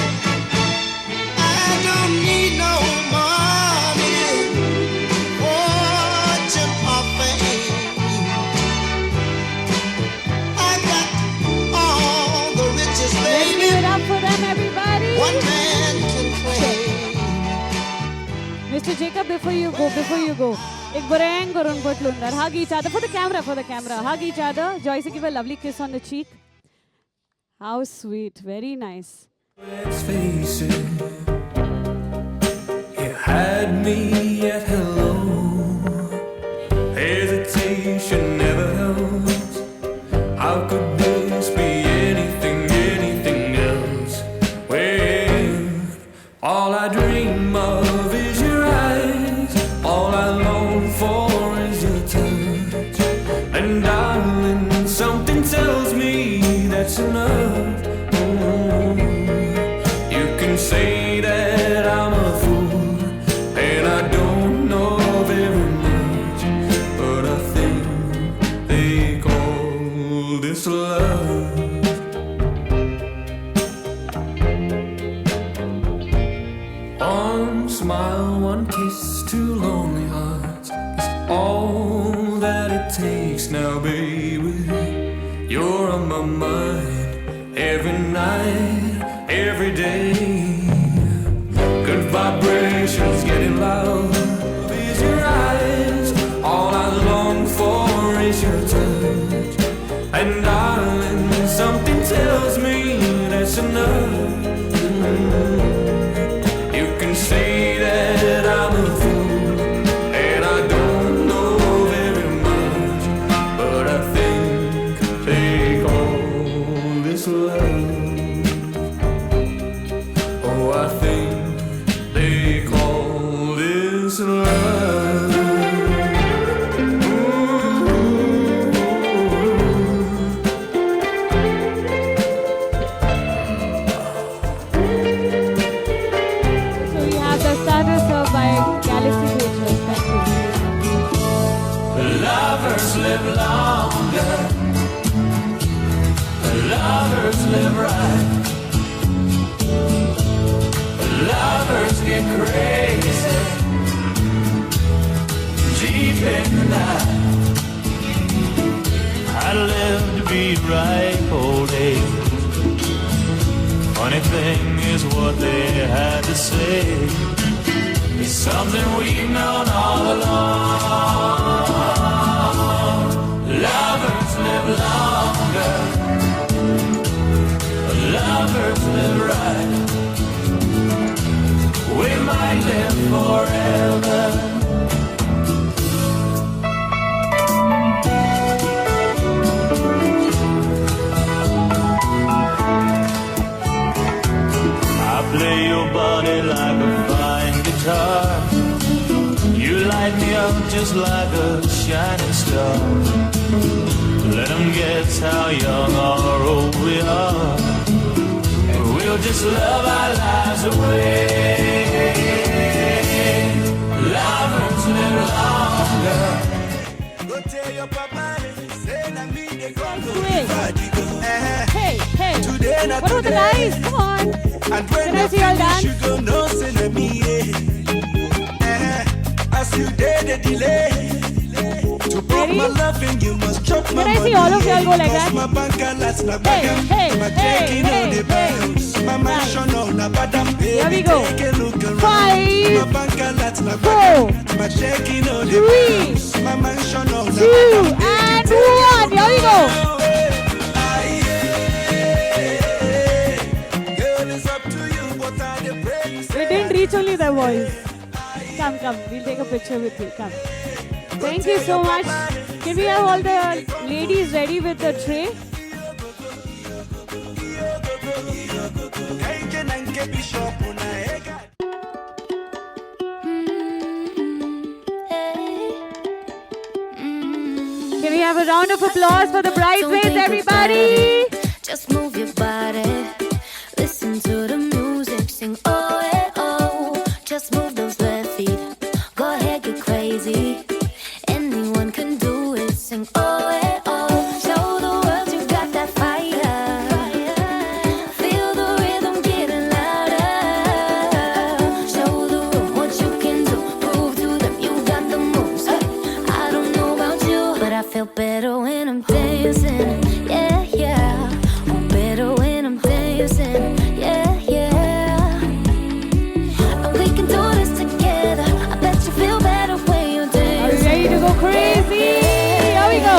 [SPEAKER 6] I don't need no money, fortune or fame. I got all the riches,
[SPEAKER 4] Let's
[SPEAKER 6] baby,
[SPEAKER 4] give it up for them, everybody!
[SPEAKER 6] one man can claim.
[SPEAKER 4] Mr. Jacob, before you go, ek barang karun patlundar. Hug each other for the camera. Hug each other. Joyce, give a lovely kiss on the cheek. How sweet, very nice.
[SPEAKER 10] Let's face it, you had me at hello. one kiss, two lonely hearts is all that it takes now, baby. You're on my mind every night, every day. Good vibrations getting loud. Is your eyes, all I long for is your touch. And darling, something tells me that's enough. You can say that I'm a fool, and I don't know very much, but I think they call this love. Oh, I think they call this love.
[SPEAKER 4] So we have the status of by Galaxy Pictures. Thank you.
[SPEAKER 10] Lovers live longer, lovers live right, lovers get crazy deep in the night. I live to be ripe old age. Funny thing is what they had to say. It's something we've known all along. Lovers live longer, lovers live right. We might live forever. I play your body like a fine guitar. You light me up just like a shining star. Let them guess how young or old we are, and we'll just love our lives away. Lovers live longer.
[SPEAKER 6] Go tell your papa, say na me they come to
[SPEAKER 4] Wait. Hey, hey.
[SPEAKER 6] Today na
[SPEAKER 4] What about the
[SPEAKER 6] today.
[SPEAKER 4] lights? Come on.
[SPEAKER 6] And when
[SPEAKER 4] Can I see all dance?
[SPEAKER 6] you go no say na me. As you did the delay. To put
[SPEAKER 4] Ready?
[SPEAKER 6] my love in you must chop my
[SPEAKER 4] Can I
[SPEAKER 6] money.
[SPEAKER 4] see all of y'all go like that?
[SPEAKER 6] My bank alerts na
[SPEAKER 4] Hey,
[SPEAKER 6] bagam.
[SPEAKER 4] hey,
[SPEAKER 6] My
[SPEAKER 4] hey,
[SPEAKER 6] checking
[SPEAKER 4] hey,
[SPEAKER 6] on the bounce. My mansion on a badam.
[SPEAKER 4] Here we go.
[SPEAKER 6] Take a look around.
[SPEAKER 4] 5,
[SPEAKER 6] My bank alerts na
[SPEAKER 4] 4,
[SPEAKER 6] bagam. My checking on the
[SPEAKER 4] 3,
[SPEAKER 6] bounce. My mansion on a
[SPEAKER 4] 2,
[SPEAKER 6] badam.
[SPEAKER 4] and 1. Here we go.
[SPEAKER 6] Girl, it's up to you, but I dey pray you say
[SPEAKER 4] We didn't reach only the voice. Come, come. We'll take a picture with you. Come. Thank you so much. Can we have all the ladies ready with the tray?
[SPEAKER 6] Kaije na nke bishop na ega.
[SPEAKER 4] Can we have a round of applause for the bridesmaids, everybody?
[SPEAKER 2] Just move your body. Listen to the music. Sing oh, eh, oh. Just move those left feet. Go ahead, get crazy. Anyone can do it. Sing oh, eh, oh. Show the world you got that fire. Feel the rhythm getting louder. Show the world what you can do. Prove to them you got the moves. Hey, I don't know about you, but I feel better when I'm dancing. Yeah, yeah. Oh, better when I'm dancing. Yeah, yeah. And we can do this together. I bet you feel better when you're
[SPEAKER 4] Are you
[SPEAKER 2] dancing.
[SPEAKER 4] ready to go crazy? Here we go.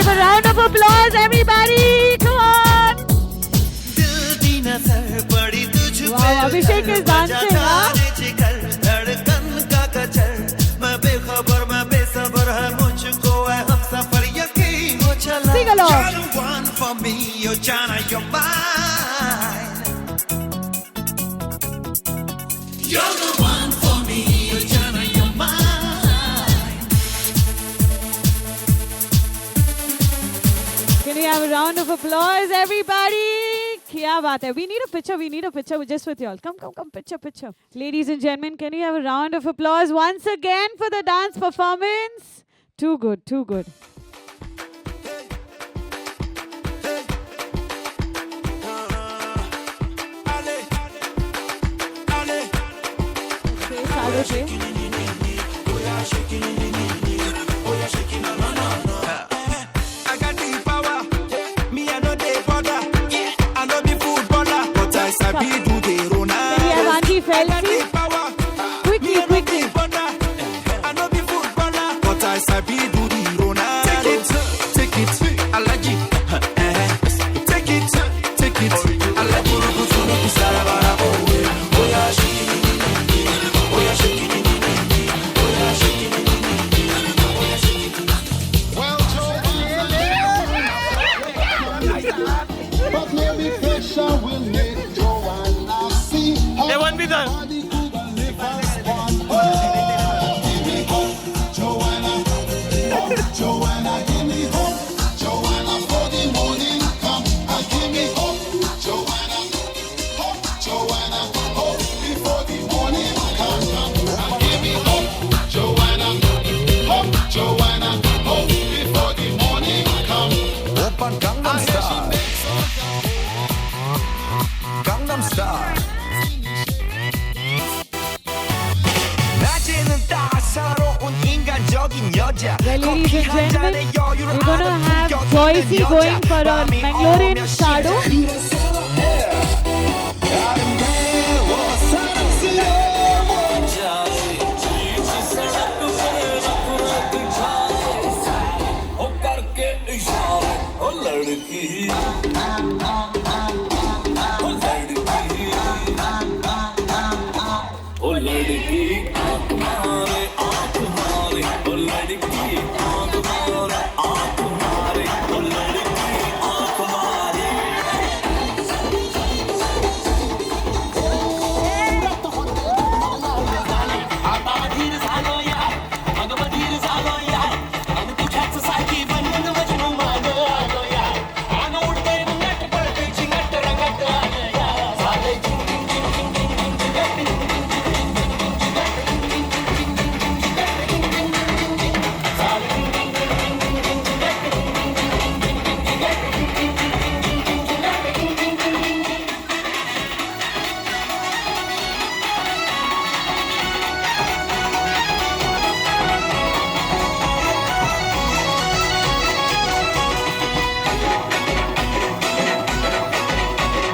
[SPEAKER 4] have a round of applause, everybody. Come on. Wow, Abhishek is dancing, huh? Sing along.
[SPEAKER 6] For me, you're Jana, you're mine. You're the one for me, you're Jana, you're mine.
[SPEAKER 4] Can we have a round of applause, everybody? Kya baat hai? We need a picture just with y'all. Come, picture. Ladies and gentlemen, can we have a round of applause once again for the dance performance? Too good. Okay.
[SPEAKER 6] I got the power, me I know the border. I know the footballer, but I sabi do the Ronaldo.
[SPEAKER 4] Can we have Auntie Felsi? Quickly.
[SPEAKER 6] I know the footballer, but I sabi do the Ronaldo. Take it, Alaji. Take it, Alaji.
[SPEAKER 11] But maybe fiction will make Joanna see how
[SPEAKER 6] They won't be done.
[SPEAKER 11] body could live as one. Give me hope, Joanna. Joanna, give me hope. Joanna, for the morning come. Give me hope, Joanna. Joanna, hope before the morning come. Give me hope, Joanna. Joanna, hope before the morning come.
[SPEAKER 6] Open Gangnam Style. Gangnam Style. 낮에는 따사로운 인간적인 여자.
[SPEAKER 4] Well, ladies and gentlemen, we're gonna have Joycey going for a Mangalorean shadow.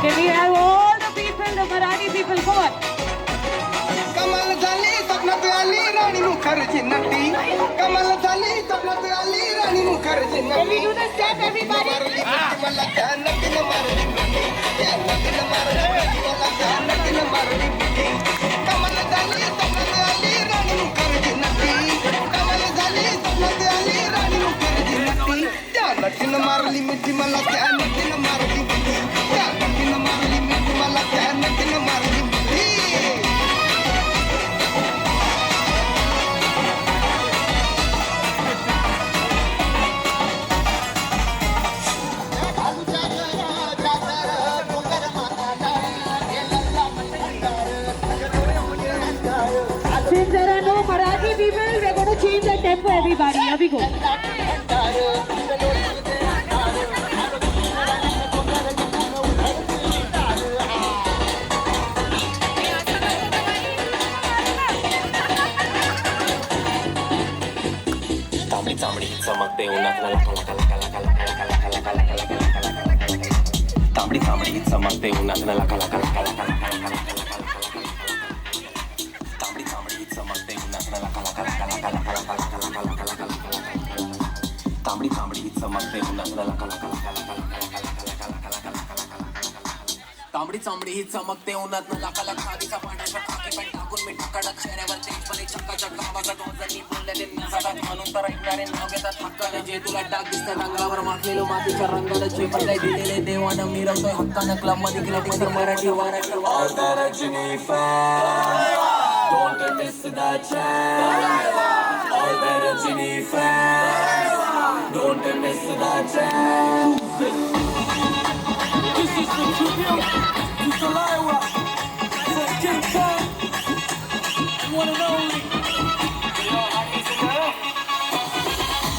[SPEAKER 4] Can we have all the people, the Marathi people, come on.
[SPEAKER 6] कमल झाली स्वप्नात आली राणी मुखर्जी नटी कमल झाली स्वप्नात आली राणी मुखर्जी नटी मला त्या नटीनं मारली मिठी त्या नटीनं मारली मिठी मला त्या नटीनं मारली मिठी कमल झाली स्वप्नात आली राणी मुखर्जी नटी कमल झाली स्वप्नात आली राणी मुखर्जी नटी त्या नटीनं मारली मिठी मला त्या नटीनं मारली मिठी त्या नटीनं मारली मिठी मला त्या नटीनं मारली मिठी
[SPEAKER 4] Since there are no Marathi people, we're going to change the tempo, everybody. Here we go.
[SPEAKER 12] तांबडी तांबडी चमकते उन्हात लका लका लका लका लका लका लका लका लका लका लका लका तांबडी तांबडी चमकते उन्हात लका लका लका लका लका लका लका तांबडी तांबडी चमकते उन्हात लका लका लका लका लका लका लका लका लका लका तांबडी तांबडी चमकते चमकते उन्हात लका लका लका लका लका लका लका लका लका लका लका तांबडी चांबडी ही चमकते उन्हात लका लका आधीचा पाण्याचा खाकी पण टाकून मी कडक चेहऱ्यावर तेजपणे चक्का चक्का आवाजा दोन बोललेले नजारात म्हणून तर ऐकणारे नाव घेतात हक्काने जे तुला डाग दिसतात अंगावर माखलेलो मातीच्या रंगाला जे पण काही दिलेले देवानं मिरवतोय हक्कानं क्लब मध्ये ग्रेटिंग तर Marathi Rajni Don't miss the chance. All the Rajini fans. Don't miss the chance.
[SPEAKER 6] This is the tribute to Salaiwa, for King Kong, and one and only.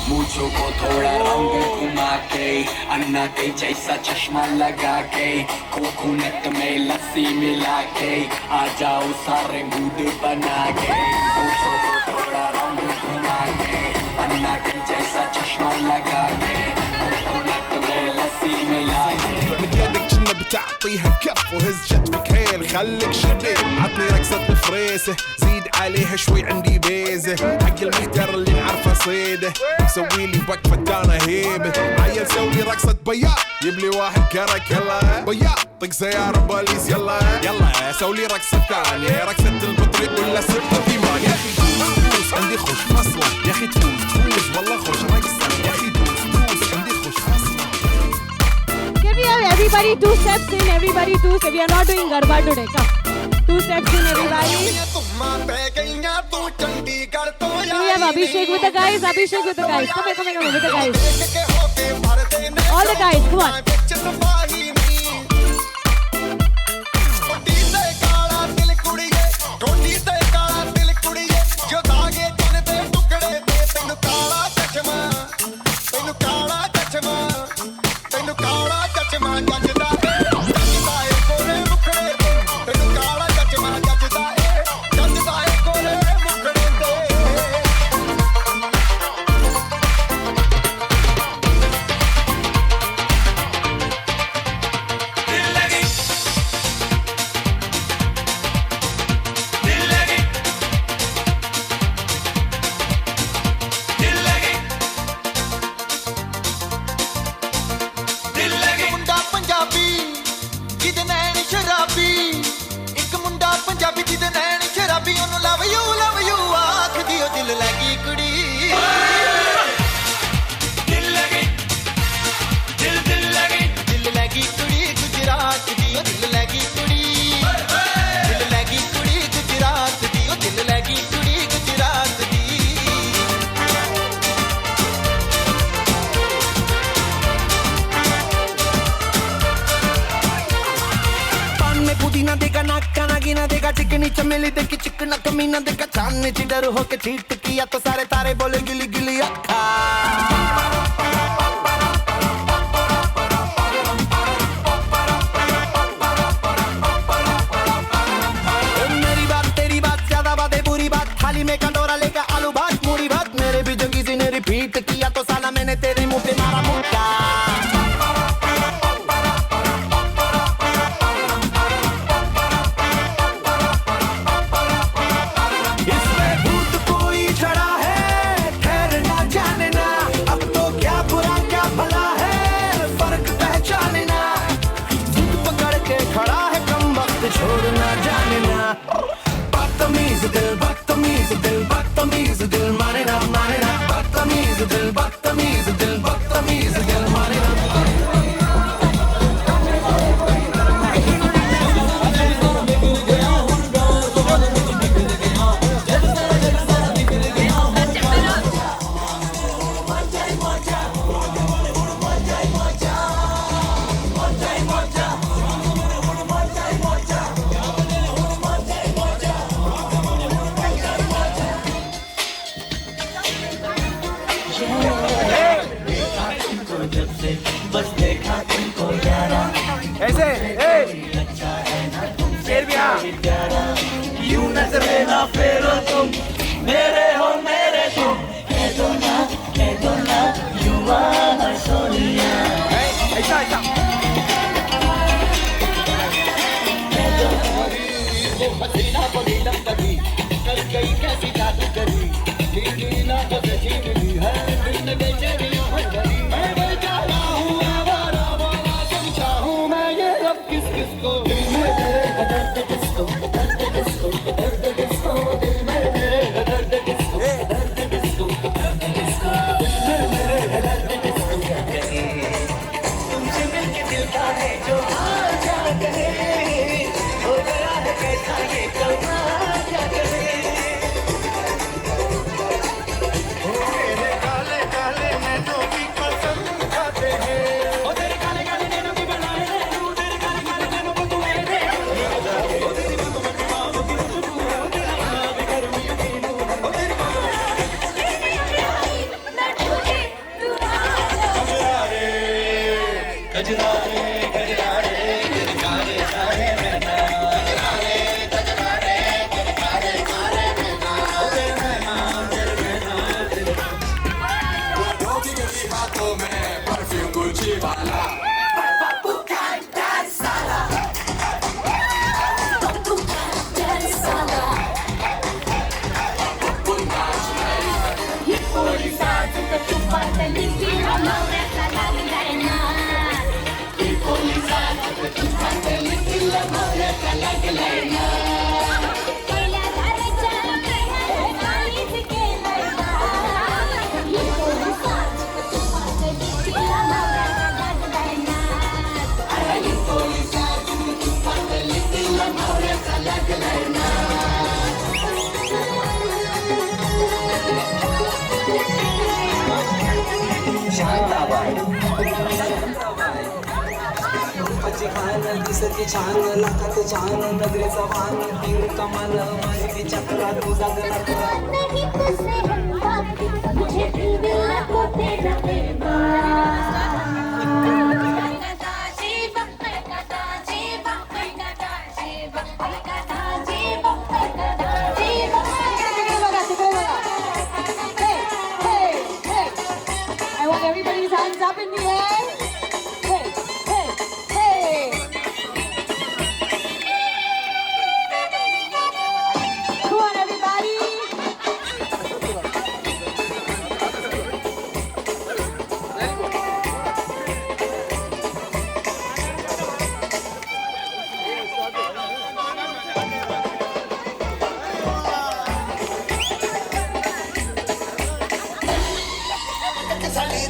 [SPEAKER 12] मूछों को थोड़ा रंग घुमा के अन्ना के जैसा चश्मा लगा के कोकोनट में लस्सी मिला के आ जाओ सारे मूड बना के मूछों को थोड़ा रंग घुमा के अन्ना के जैसा चश्मा लगा के कोकोनट में लस्सी मिला के
[SPEAKER 13] من يدك كنا بتعطيها كف وهزت بكيل خليك شبيب عطني رقصة الفريسة زيد عليها شوي عندي بيزة حق المهتر اللي نعرفه صيده سويلي وقفة انا هيبة عيل سوي رقصة بياض يبلي واحد كرك يلا بياض طق سيارة بوليس يلا يلا سوي رقصة ثانية رقصة البطريق ولا ستة في مان يا اخي دوس عندي خوش فصلة يا اخي تفوز والله خوش رقصة يا اخي دوس عندي خوش فصلة.
[SPEAKER 4] Can we have everybody 2 steps in, everybody 2 steps? We are not doing Garba today. Come. 2 steps in, everybody. Can we have Abhishek with the guys? Abhishek with the guys. Come here, come here, come here, with the guys. All the guys, come on.
[SPEAKER 1] चिकनी चमेली देखी चिकना कमीना देखा चांदनी ची डर होके cheat किया तो सारे तारे बोले गिली गिली अक्खा मेरी बात तेरी बात ज्यादा बातें बुरी बात थाली में कंडोरा लेकर आलू भात मूरी भात मेरे भी जो किसी ने रिपीट किया तो साला मैंने तेरे मुंह पे मारा मुक्का छोड़ना जाने ना बदतमीज दिल माने ना बदतमीज दिल माने ना
[SPEAKER 6] ऐसे फिर भी हाँ यूं नजर लेना फेरो तुम मेरे हो मेरे तुम कह दो ना you are my sonia ऐसा पसीना पसीना कभी कल गई कैसी जादू करी नीला को सची मिली है दिन गई तेरी हो गई दिसती छान लाखात छान नजरेचा वान तीर कमाल माझी चक्रा तुझा गला
[SPEAKER 2] मुझे दिल मिलना को तेरा
[SPEAKER 4] I want everybody's hands up in the air. Hey, hey, hey. Come on, everybody.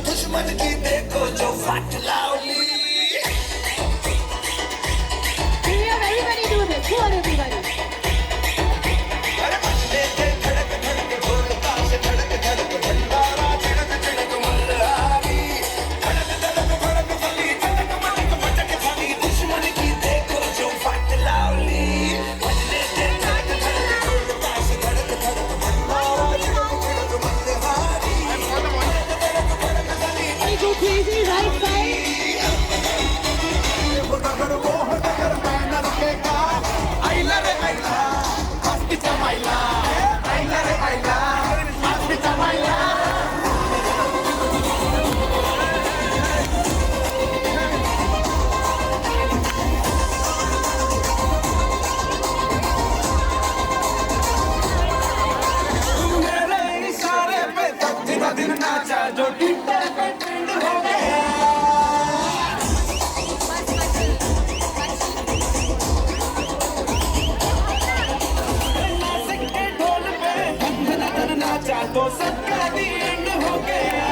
[SPEAKER 11] दुश्मन की देखो जो फट लाउली
[SPEAKER 4] Everybody do this. Come on, everybody.
[SPEAKER 11] अरे मचले थे धड़क धड़क ढोलका से धड़क धड़क भंडारा झड़क झड़क मल्हारी धड़क धड़क भड़क फली झटक मटक मटक फली दुश्मन की देखो जो फट लाउली मचले थे धड़क धड़क ढोलका से धड़क धड़क भंडारा झड़क झड़क Malhari
[SPEAKER 4] Everybody go crazy, right side.
[SPEAKER 6] मेरे इशारे पे तक दिन नाचा जो ट्विटर पे ट्रेंड हो गया नासिक के ढोल पे धन धन नाचा तो सबका दी एंड हो गया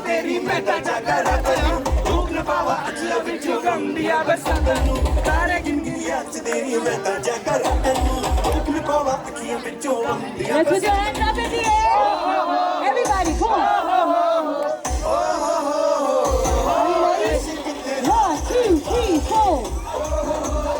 [SPEAKER 6] तेरी मेटा जागरा उग्र पावा अचला बिचो गंडिया बसंगनु तारे गिंगिया तेरी मेटा जागरा उग्र पावा अचला बिचो Gandiya
[SPEAKER 4] Let's put your hands up in the air. Everybody, come on. 1, 2, 3, 4.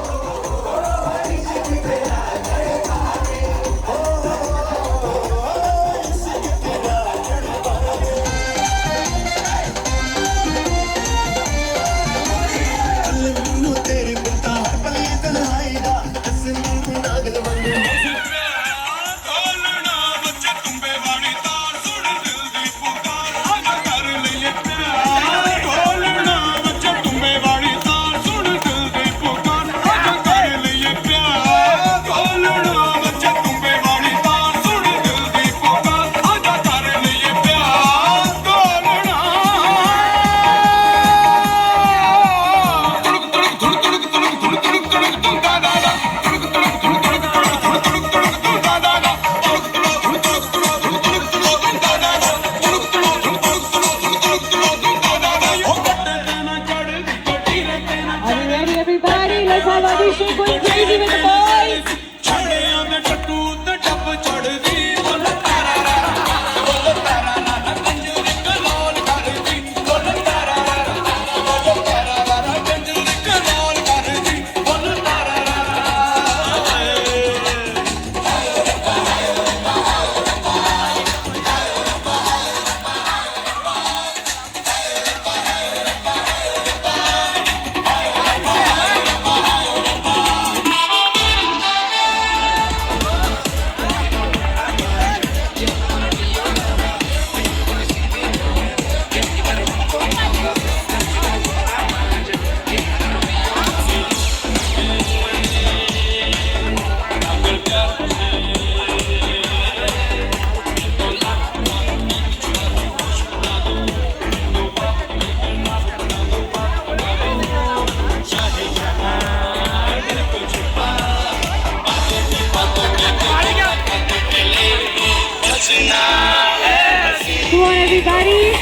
[SPEAKER 11] तेरे पिता पली तन्हाई दा हसन नागल बंदे
[SPEAKER 4] crazy with the boys.
[SPEAKER 6] ਛੜਿਆਂ ਦੇ ਟੱਟੂ ਤੇ ਟੱਪ ਚੜਦੀ ਬੋਲ ਤਾਰਾ ਰਾ ਬੋਲ ਤਾਰਾ ਰਾ ਕੰਜੂਰੀ ਕਲੋਲ ਕਰਦੀ ਬੋਲ ਤਾਰਾ ਰਾ ਬੋਲ ਤਾਰਾ ਰਾ ਕੰਜੂਰੀ ਕਲੋਲ ਕਰਦੀ ਬੋਲ ਤਾਰਾ ਰਾ
[SPEAKER 4] Come on, everybody.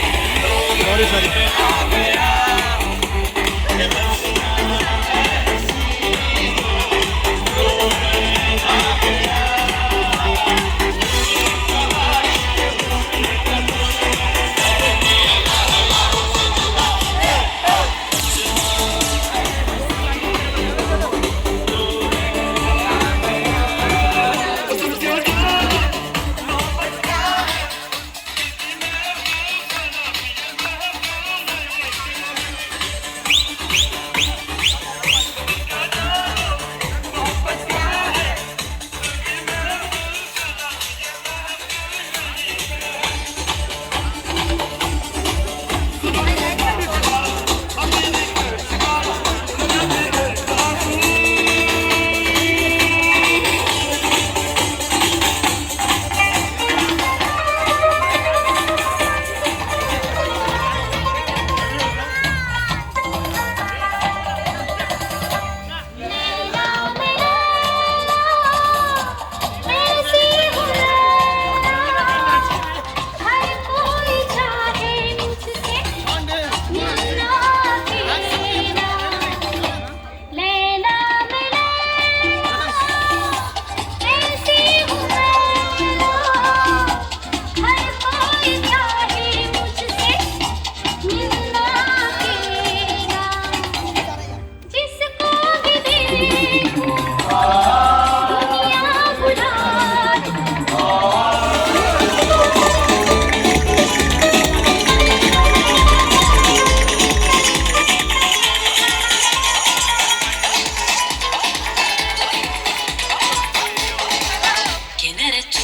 [SPEAKER 14] ¿Quién eres tú?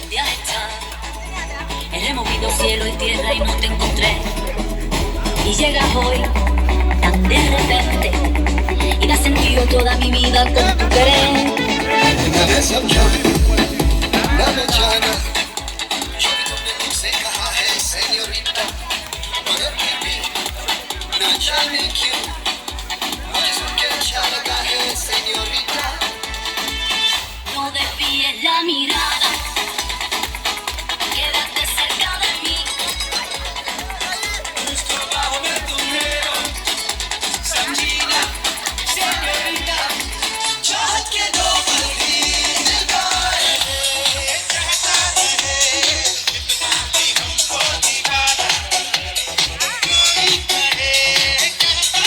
[SPEAKER 14] ¿Dónde has estado? He movido cielo y tierra y no te encontré. Y llegas hoy tan de repente y me has sentido toda mi vida con tu querer.
[SPEAKER 11] तुम्हें समझा ना बेचाना जो भी तुमने मुझसे कहा है सेñorita मगर फिर भी ना जाने क्यों मुझे सुन के अच्छा लगा है señorita
[SPEAKER 14] No desvíes la mirada, quédate cerca de mí.
[SPEAKER 6] justo bajo de tu pelo Sanjina señorita चाहत के दो पलकी दिलदार चाहता है हमको दीवाना कोई करे कहता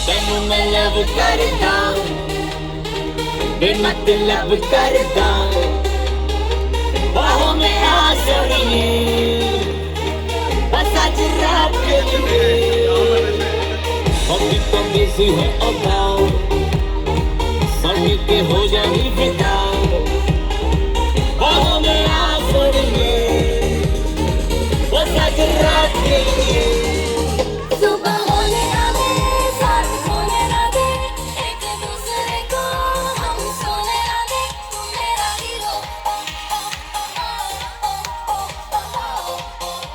[SPEAKER 15] ਤੈਨੂੰ ਮੈਂ ਲਵ ਕਰਦਾ ਬੇਮਤਲਬ ਕਰਦਾ ਬਾਹੋਂ ਮੈਂ ਆ ਸੋਣੀਏ ਬਸ ਅੱਜ ਰਾਤ ਕੇ लिए अभी तो बिजी है अबाउ सभी के हो जाए विदा बाहों में आ सोणीए बस आज रात के लिए
[SPEAKER 2] सुबह होने ना दे साथ खोने ना दे एक दूसरे को हम सोने ना दे तू मेरा हीरो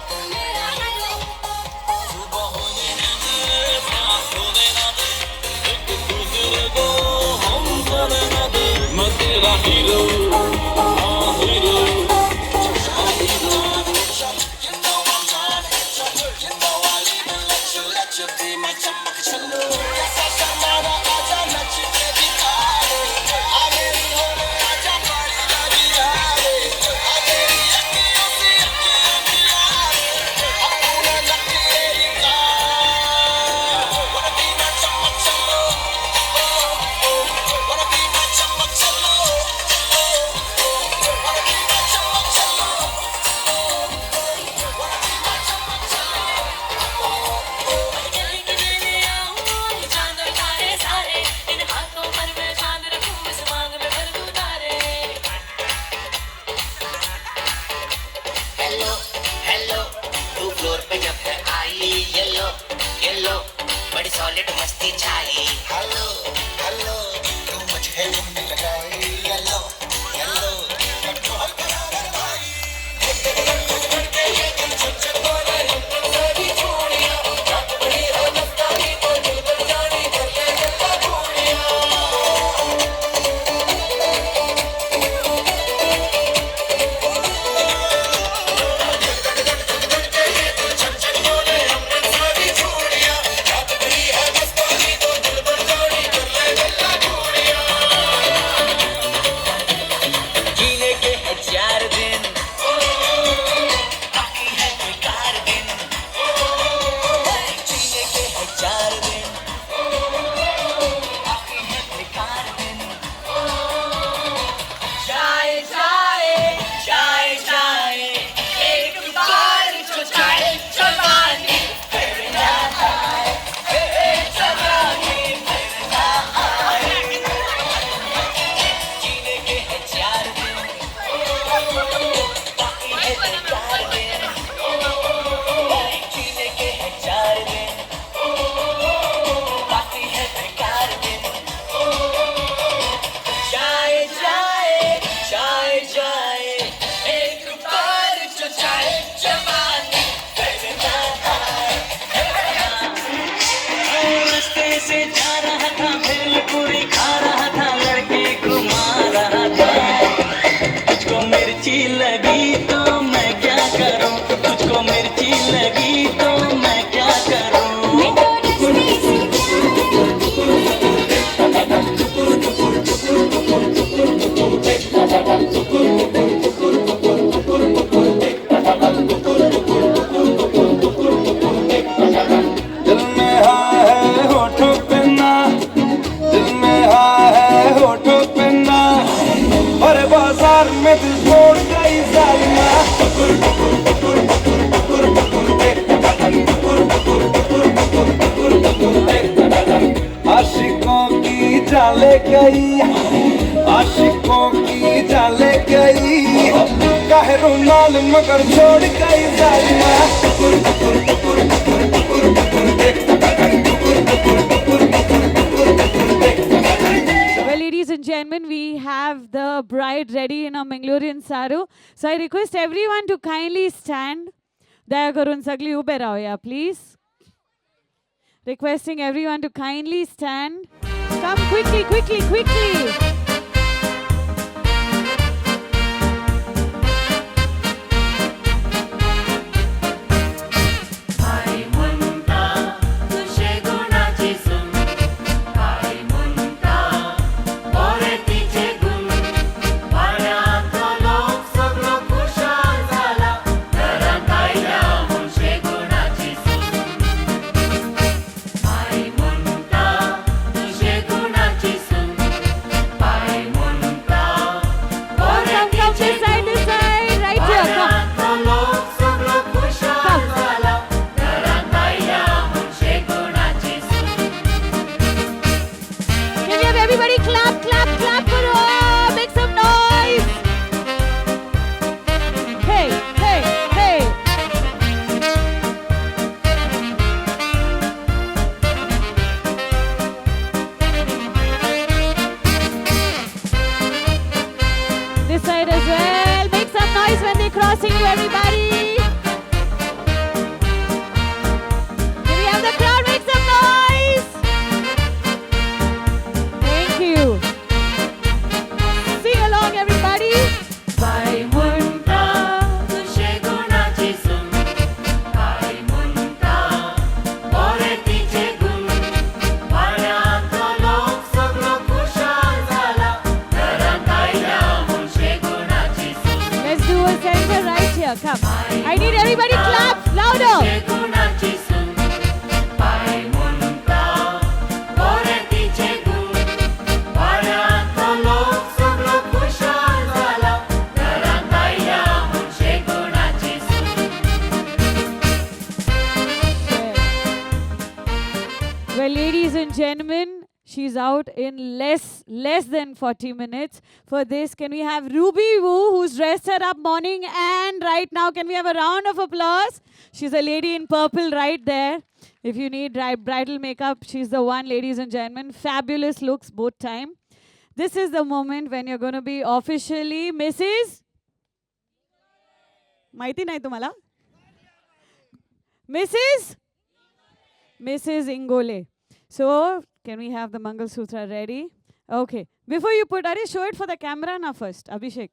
[SPEAKER 2] तू मेरा हीरो
[SPEAKER 15] सुबह होने ना दे साथ खोने ना दे एक दूसरे को हम सोने ना दे मैं तेरा हीरो हीरो
[SPEAKER 2] हेलो हेलो तू फ्लोर पे जब है आई येलो येलो बड़ी सॉलिड मस्ती छाई हेलो हेलो तू मुझे घूमने लगाई येलो येलो जब तो हर करार भाई
[SPEAKER 15] जीने के है 4 दिन बाकी है बेकार दिन जीने के है 4 दिन बाकी है बेकार दिन जाए जाए जाए जाए एक बार जो जाए जवानी फिर ना आए जवानी फिर ना आए जीने के है 4 दिन बाकी है बेकार दिन जीने के है 4 दिन बाकी है बेकार दिन जाए जाए जाए जाए एक बार जो जाए जवानी फिर ना आए रास्ते से जा रहा था भेलपुरी खा रहा था लड़के घुमा रहा था तुझको मिर्ची लगी तो मैं क्या करूं तुझको मिर्ची लगी तो मैं क्या करूं दिल में हाँ है होठों पे ना दिल में हाँ है होठों पे ना और बाजार में दिल छोड़ गई जालिमा आशिकों की जाले गई आशिकों की जाले गई काहे रुमाल मगर छोड़ गई जालिमा
[SPEAKER 4] Well, ladies and gentlemen, we have the bride ready in a Mangalorean saru. So I request everyone to kindly stand. Daya karun sagli ube rahoya, please. Requesting everyone to kindly stand. Come quickly, quickly, quickly.
[SPEAKER 15] I
[SPEAKER 4] everybody. Can we have the crowd make some noise? Thank you. Sing along, everybody.
[SPEAKER 15] काय म्हणता तुझे गुणाची सून काय म्हणता बरे तिचे गुण वाड्यातलो लोक सगळो खुशाल झाला घरात आयल्या मुळशे गुणाची सून
[SPEAKER 4] Let's do a center right here. Come. I need everybody clap louder.
[SPEAKER 15] गुणाची सून काय म्हणता बरे तिचे गुण वाड्यातलो लोक सगळो खुशाल झाला घरात आयल्या मुळशे गुणाची सून
[SPEAKER 4] Well, ladies and gentlemen, she's out in less than 40 minutes. For this, can we have Ruby Woo, who's dressed her up morning and right now? Can we have a round of applause? She's a lady in purple right there. If you need bridal makeup, she's the one, ladies and gentlemen. Fabulous looks both time. This is the moment when you're going to be officially Mrs. माहिती नाही तुम्हाला? Mrs. Ingole. So, can we have the Mangal Sutra ready? Okay. Before you put, Ari, show it for the camera na first. Abhishek.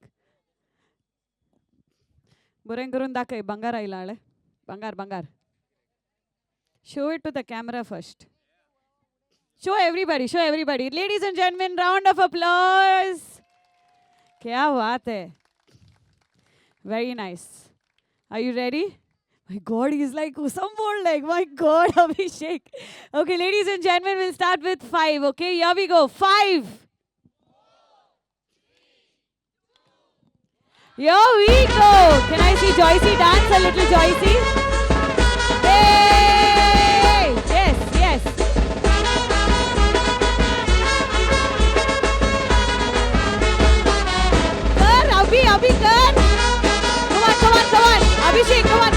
[SPEAKER 4] Buren karun dakai, bangar aila ale. Bangar. Show it to the camera first. Show everybody. Ladies and gentlemen, round of applause. Kya baat hai. Very nice. Are you ready? My God, he's like some more like, my God, Abhishek. Okay, ladies and gentlemen, we'll start with 5. Okay, here we go. 5. Here we go. Can I see Joycey dance a little, Joycey? Hey! Yes. Abhi, kar. Come on. Abhishek, come on.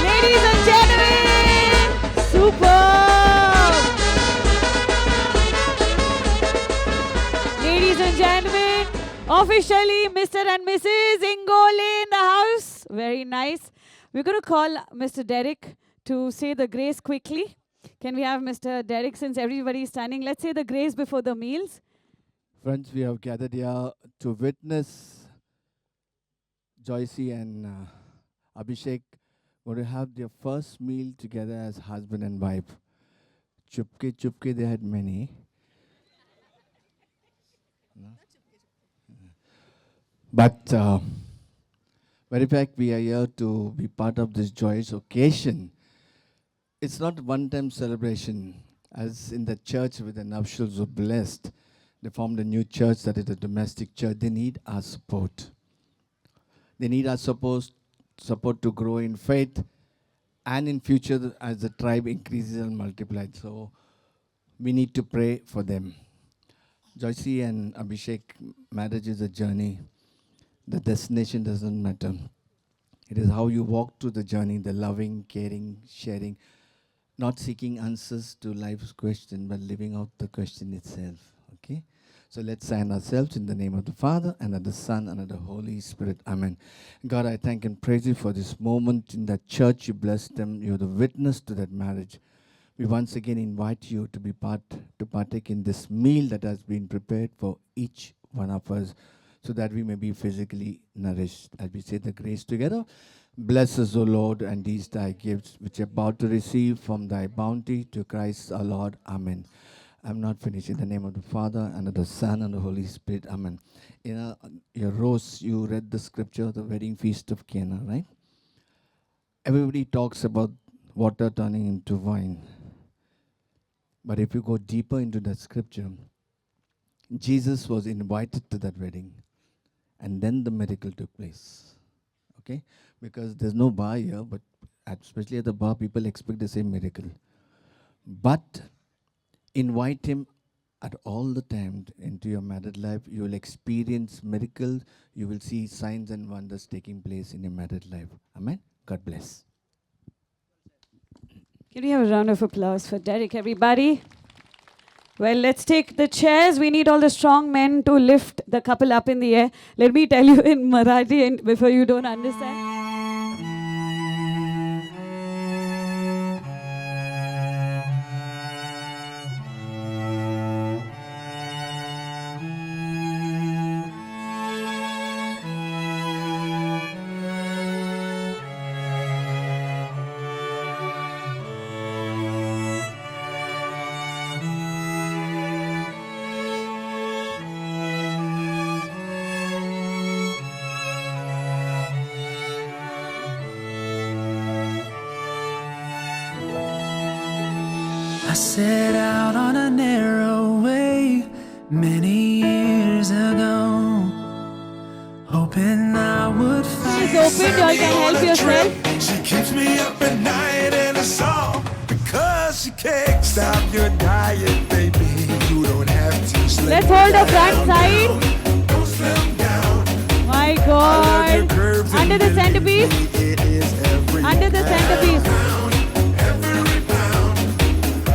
[SPEAKER 4] Ladies and gentlemen, super. Ladies and gentlemen, officially Mr. and Mrs. Ingole in the house. Very nice. We're going to call Mr. Derek to say the grace quickly. Can we have Mr. Derek, since everybody is standing? Let's say the grace before the meals.
[SPEAKER 16] Friends, we have gathered here to witness Joycey and Abhishek going to have their first meal together as husband and wife. Chupke, they had many. But very fact, we are here to be part of this joyous occasion. It's not one-time celebration. As in the church where the nuptials were blessed, they formed a new church that is a domestic church. They need our support. They need our support to grow in faith and in future as the tribe increases and multiplies. So we need to pray for them. Joycey and Abhishek, marriage is a journey. The destination doesn't matter. It is how you walk through the journey, the loving, caring, sharing, not seeking answers to life's question, but living out the question itself. Okay? So let's stand ourselves in the name of the Father, and of the Son, and of the Holy Spirit. Amen. God, I thank and praise you for this moment in that church. You blessed them. You're the witness to that marriage. We once again invite you to partake in this meal that has been prepared for each one of us, so that we may be physically nourished. As we say the grace together, bless us, O Lord, and these thy gifts, which are about to receive from thy bounty, to Christ our Lord. Amen. I'm not finished. In the name of the Father, and of the Son, and the Holy Spirit. Amen. In your rose, you read the scripture, the wedding feast of Cana, right? Everybody talks about water turning into wine. But if you go deeper into that scripture, Jesus was invited to that wedding, and then the miracle took place. Okay? Because there's no bar here, but especially at the bar, people expect the same miracle. But invite him at all the time into your married life. You will experience miracles. You will see signs and wonders taking place in your married life. Amen. God bless.
[SPEAKER 4] Can we have a round of applause for Derek, everybody? Well, let's take the chairs. We need all the strong men to lift the couple up in the air. Let me tell you in Marathi, and before you don't understand.
[SPEAKER 6] set out on a narrow way many years ago, hoping I would find
[SPEAKER 4] Please open, y'all can help yourself.
[SPEAKER 6] She keeps me up at night and it's all because she can't stop your diet, baby. You don't have to sleep.
[SPEAKER 4] Let's hold the front side.
[SPEAKER 6] Don't slim down.
[SPEAKER 4] My God. Under the centerpiece.
[SPEAKER 6] It is every
[SPEAKER 4] Under the centerpiece.
[SPEAKER 6] every pound.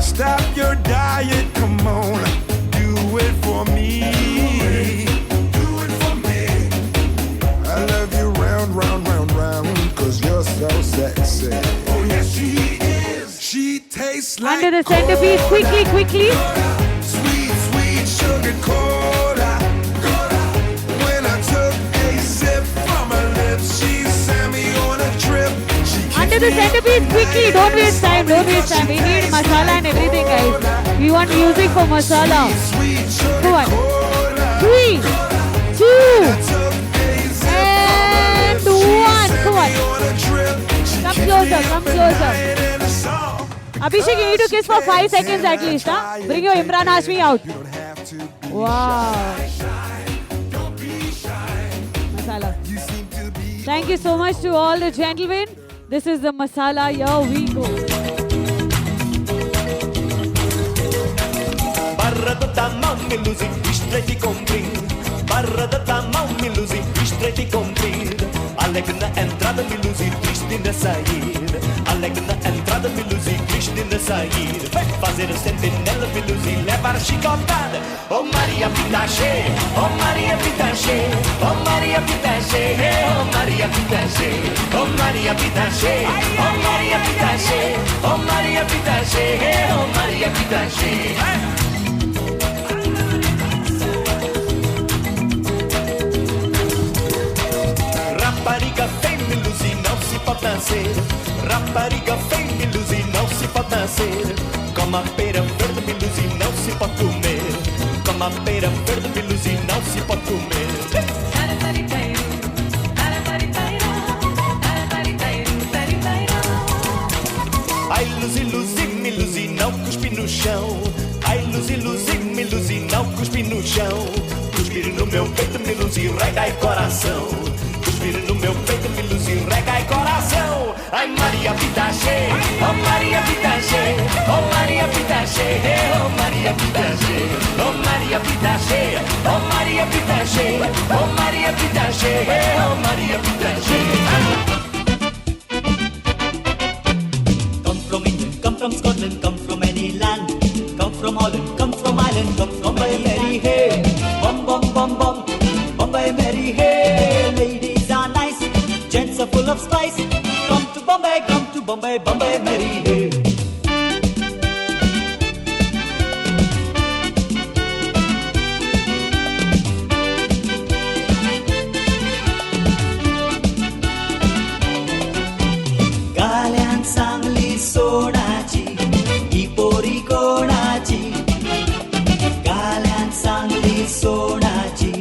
[SPEAKER 6] Stop your diet, come on, do it for me. Do it for me. I love you round, round, round, round, cause you're so sexy. Oh yes, she is. She tastes like
[SPEAKER 4] Under the centerpiece. Quickly, quickly.
[SPEAKER 6] sweet, sweet sugar cola. When I took a sip from her lips, she sent me on a trip.
[SPEAKER 4] Under the centerpiece, quickly. Don't waste time. Don't waste time. We need masala and everything, guys. We want music for masala. Come on. 3, 2, and 1. Come on. Come closer. Come closer. Abhishek, you need to kiss for 5 seconds at least, huh? Bring your Imran Hashmi out. Wow. Masala. Thank you so much to all the gentlemen. This is the masala. Here we go.
[SPEAKER 17] Barra da tamam miluzi, istreti compri. Barra da tamam miluzi, istreti compri. Alegre na entrada miluzi, triste na sair. Alegre na entrada miluzi, triste na sair. Vai fazer o sentinela miluzi, levar a chicotada. Oh Maria Pitache, oh Maria Pitache, oh Maria Pitache, oh Maria Pitache, oh Maria Pitache, oh Maria Pitache, oh Maria Pitache, oh Maria Pitache. Rapariga vem me luzir, não se pode nascer. Rapariga vem me luzir, não se pode nascer. Como a pera verde me luzir, não se pode comer. Como a pera verde me luzir, não se pode comer. Ai, luzir, luzir, me luzir, não cuspi no chão. Ai, luzir, luzir, me luzir, não cuspi no chão. Cuspir no meu peito, me luzir, rega e coração. Cuspir no meu peito, me luzir, rega e coração. Ai, Maria Pitache, oh Maria Pitache, oh Maria Pitache, oh Maria Pitache, oh Maria Pitache, oh Maria Pitache, oh Maria Pitache, oh Maria Pitache. Come from England, come from Scotland, come from any land. Come from Holland, come from Ireland, come from Bombay, Mary, hey. Bum, bum, bum, bum, Bombay, Mary, hey. Ladies are nice, gents are full of spice. Come to Bombay, Bombay, Mary, hey. गाल्यान Sangli सोडाची ही पोरी कोणाची गाल्यान सांगली सोडाची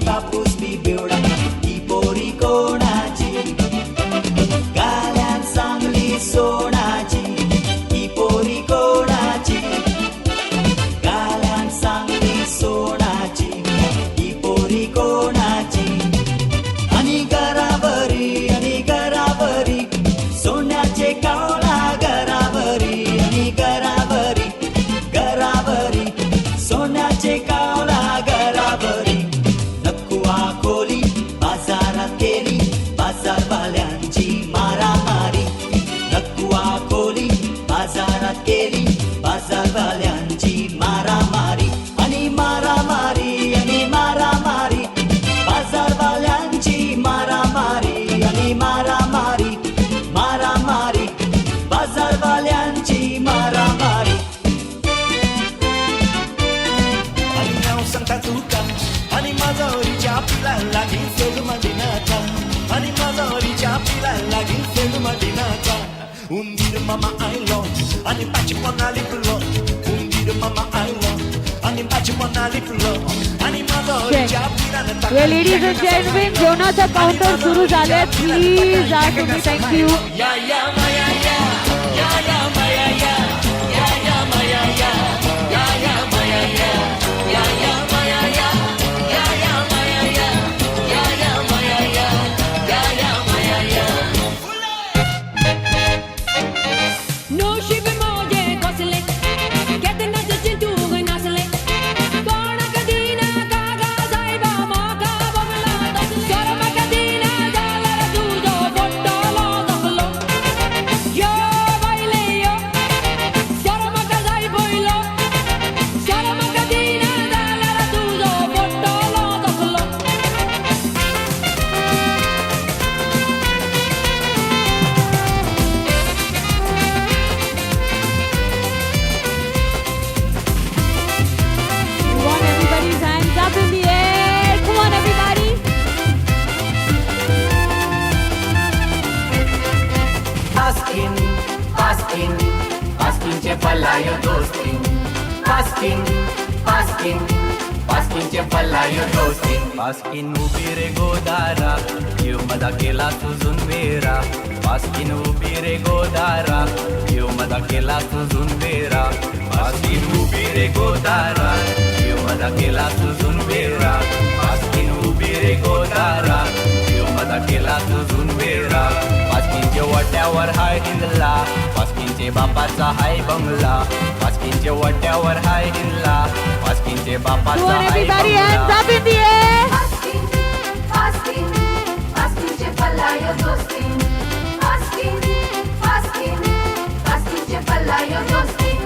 [SPEAKER 17] बापूस B बेवडा ही पोरी कोणाची गाल्यान सांगली सोडाची ही पोरी कोणाची गाल्यान सांगली सोडाची ही पोरी कोणाची आणि घरावरी सोन्याचे कावळा घरावरी आणि घरावरी घरावरी सोन्याचे कावळा घरावरी नकुआ खोली बाजारात केली बाजारवाल्यांची मारामारी नकुआ खोली बाजारात केली बाजारवाल्यांची मारामारी आणि मारामारी बाजारवाल्यांची मारामारी आणि मारामारी बाजारवाल्यांची मारामारी आणि नाव सांगता तुका आणि माझा हरीच्या पिला लागील फेल मदिनाचा आणि माझा हरीच्या पिला लागील फेल मदिनाचा उंदीर मामा आयलो आणि पाची पना लिपलो उंदीर मामा आयलो आणि पाची पना लिपलो आणि माझा हरीच्या पिला
[SPEAKER 4] Well, ladies and gentlemen, जेवणाचा काउंटर सुरू झाले. Please, तुम्ही thank you.
[SPEAKER 17] या या माया या या या माया या या या माया
[SPEAKER 12] Paskin palayo dostin. Paskin palayo dostin.
[SPEAKER 6] Paskin ubi re godara, you madakela tuzun vera. Paskin ubi re godara, you madakela tuzun vera. Paskin ubi re godara, you madakela tuzun vera. Paskin ubi re godara, you madakela tuzun vera. Paskinच्या वाट्यावर हाय हिंदला, पास्किनचे बापाचा हाय बंगला. पास्किनच्या वाट्यावर हाय हिंदला, पास्किनचे बापाचा हाय
[SPEAKER 4] Everybody
[SPEAKER 6] Bangla.
[SPEAKER 4] hands up in the air.
[SPEAKER 2] Paskin palayo dostin. Paskin palayo dostin.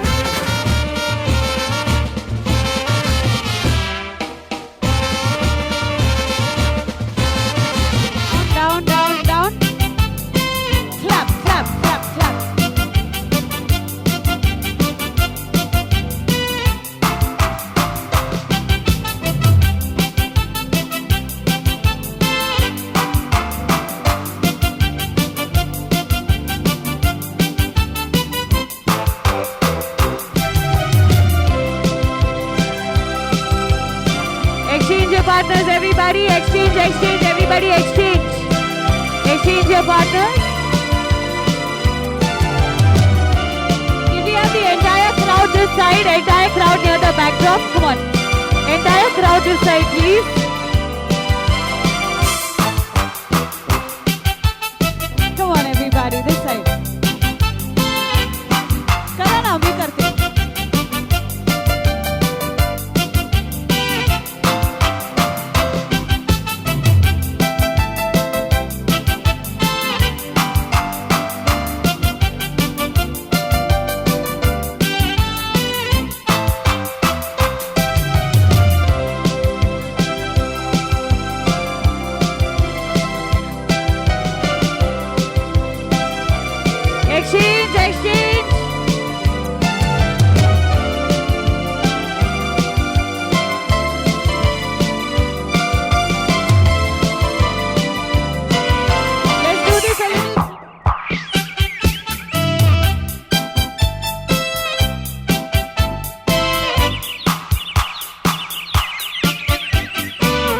[SPEAKER 4] Down, down, down. Clap, clap, clap, clap. Exchange your partners, everybody. Exchange, everybody exchange. Exchange your partners. If we have the entire crowd this side, entire crowd near the backdrop, come on. Entire crowd this side, please. Come on, everybody, this side. करो ना, अभी करते हैं. Exchange, exchange. Let's do this a little.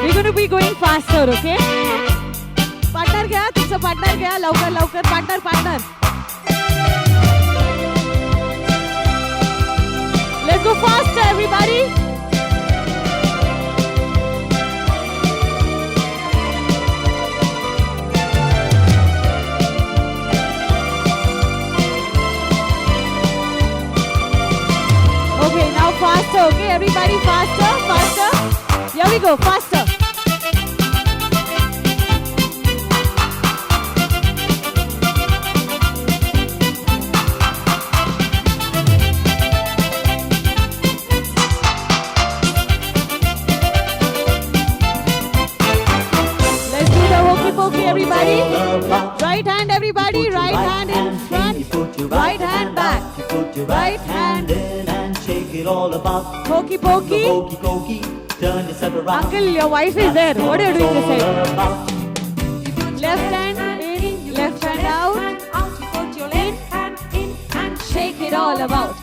[SPEAKER 4] We're going to be going faster, okay? Partner घ्या, तुमचं partner घ्या, लवकर लवकर partner. Let's go faster, everybody. Okay, now faster, okay? Everybody faster. Here we go, faster. Everybody, right hand, everybody, right hand in front, right hand back, right hand
[SPEAKER 15] in and shake it all about.
[SPEAKER 4] Hokey pokey.
[SPEAKER 15] Hokey, turn yourself around.
[SPEAKER 4] Uncle, your wife is there. What are you doing this side? Left hand in, left hand out.
[SPEAKER 2] You put your left hand in and
[SPEAKER 4] Shake it all about.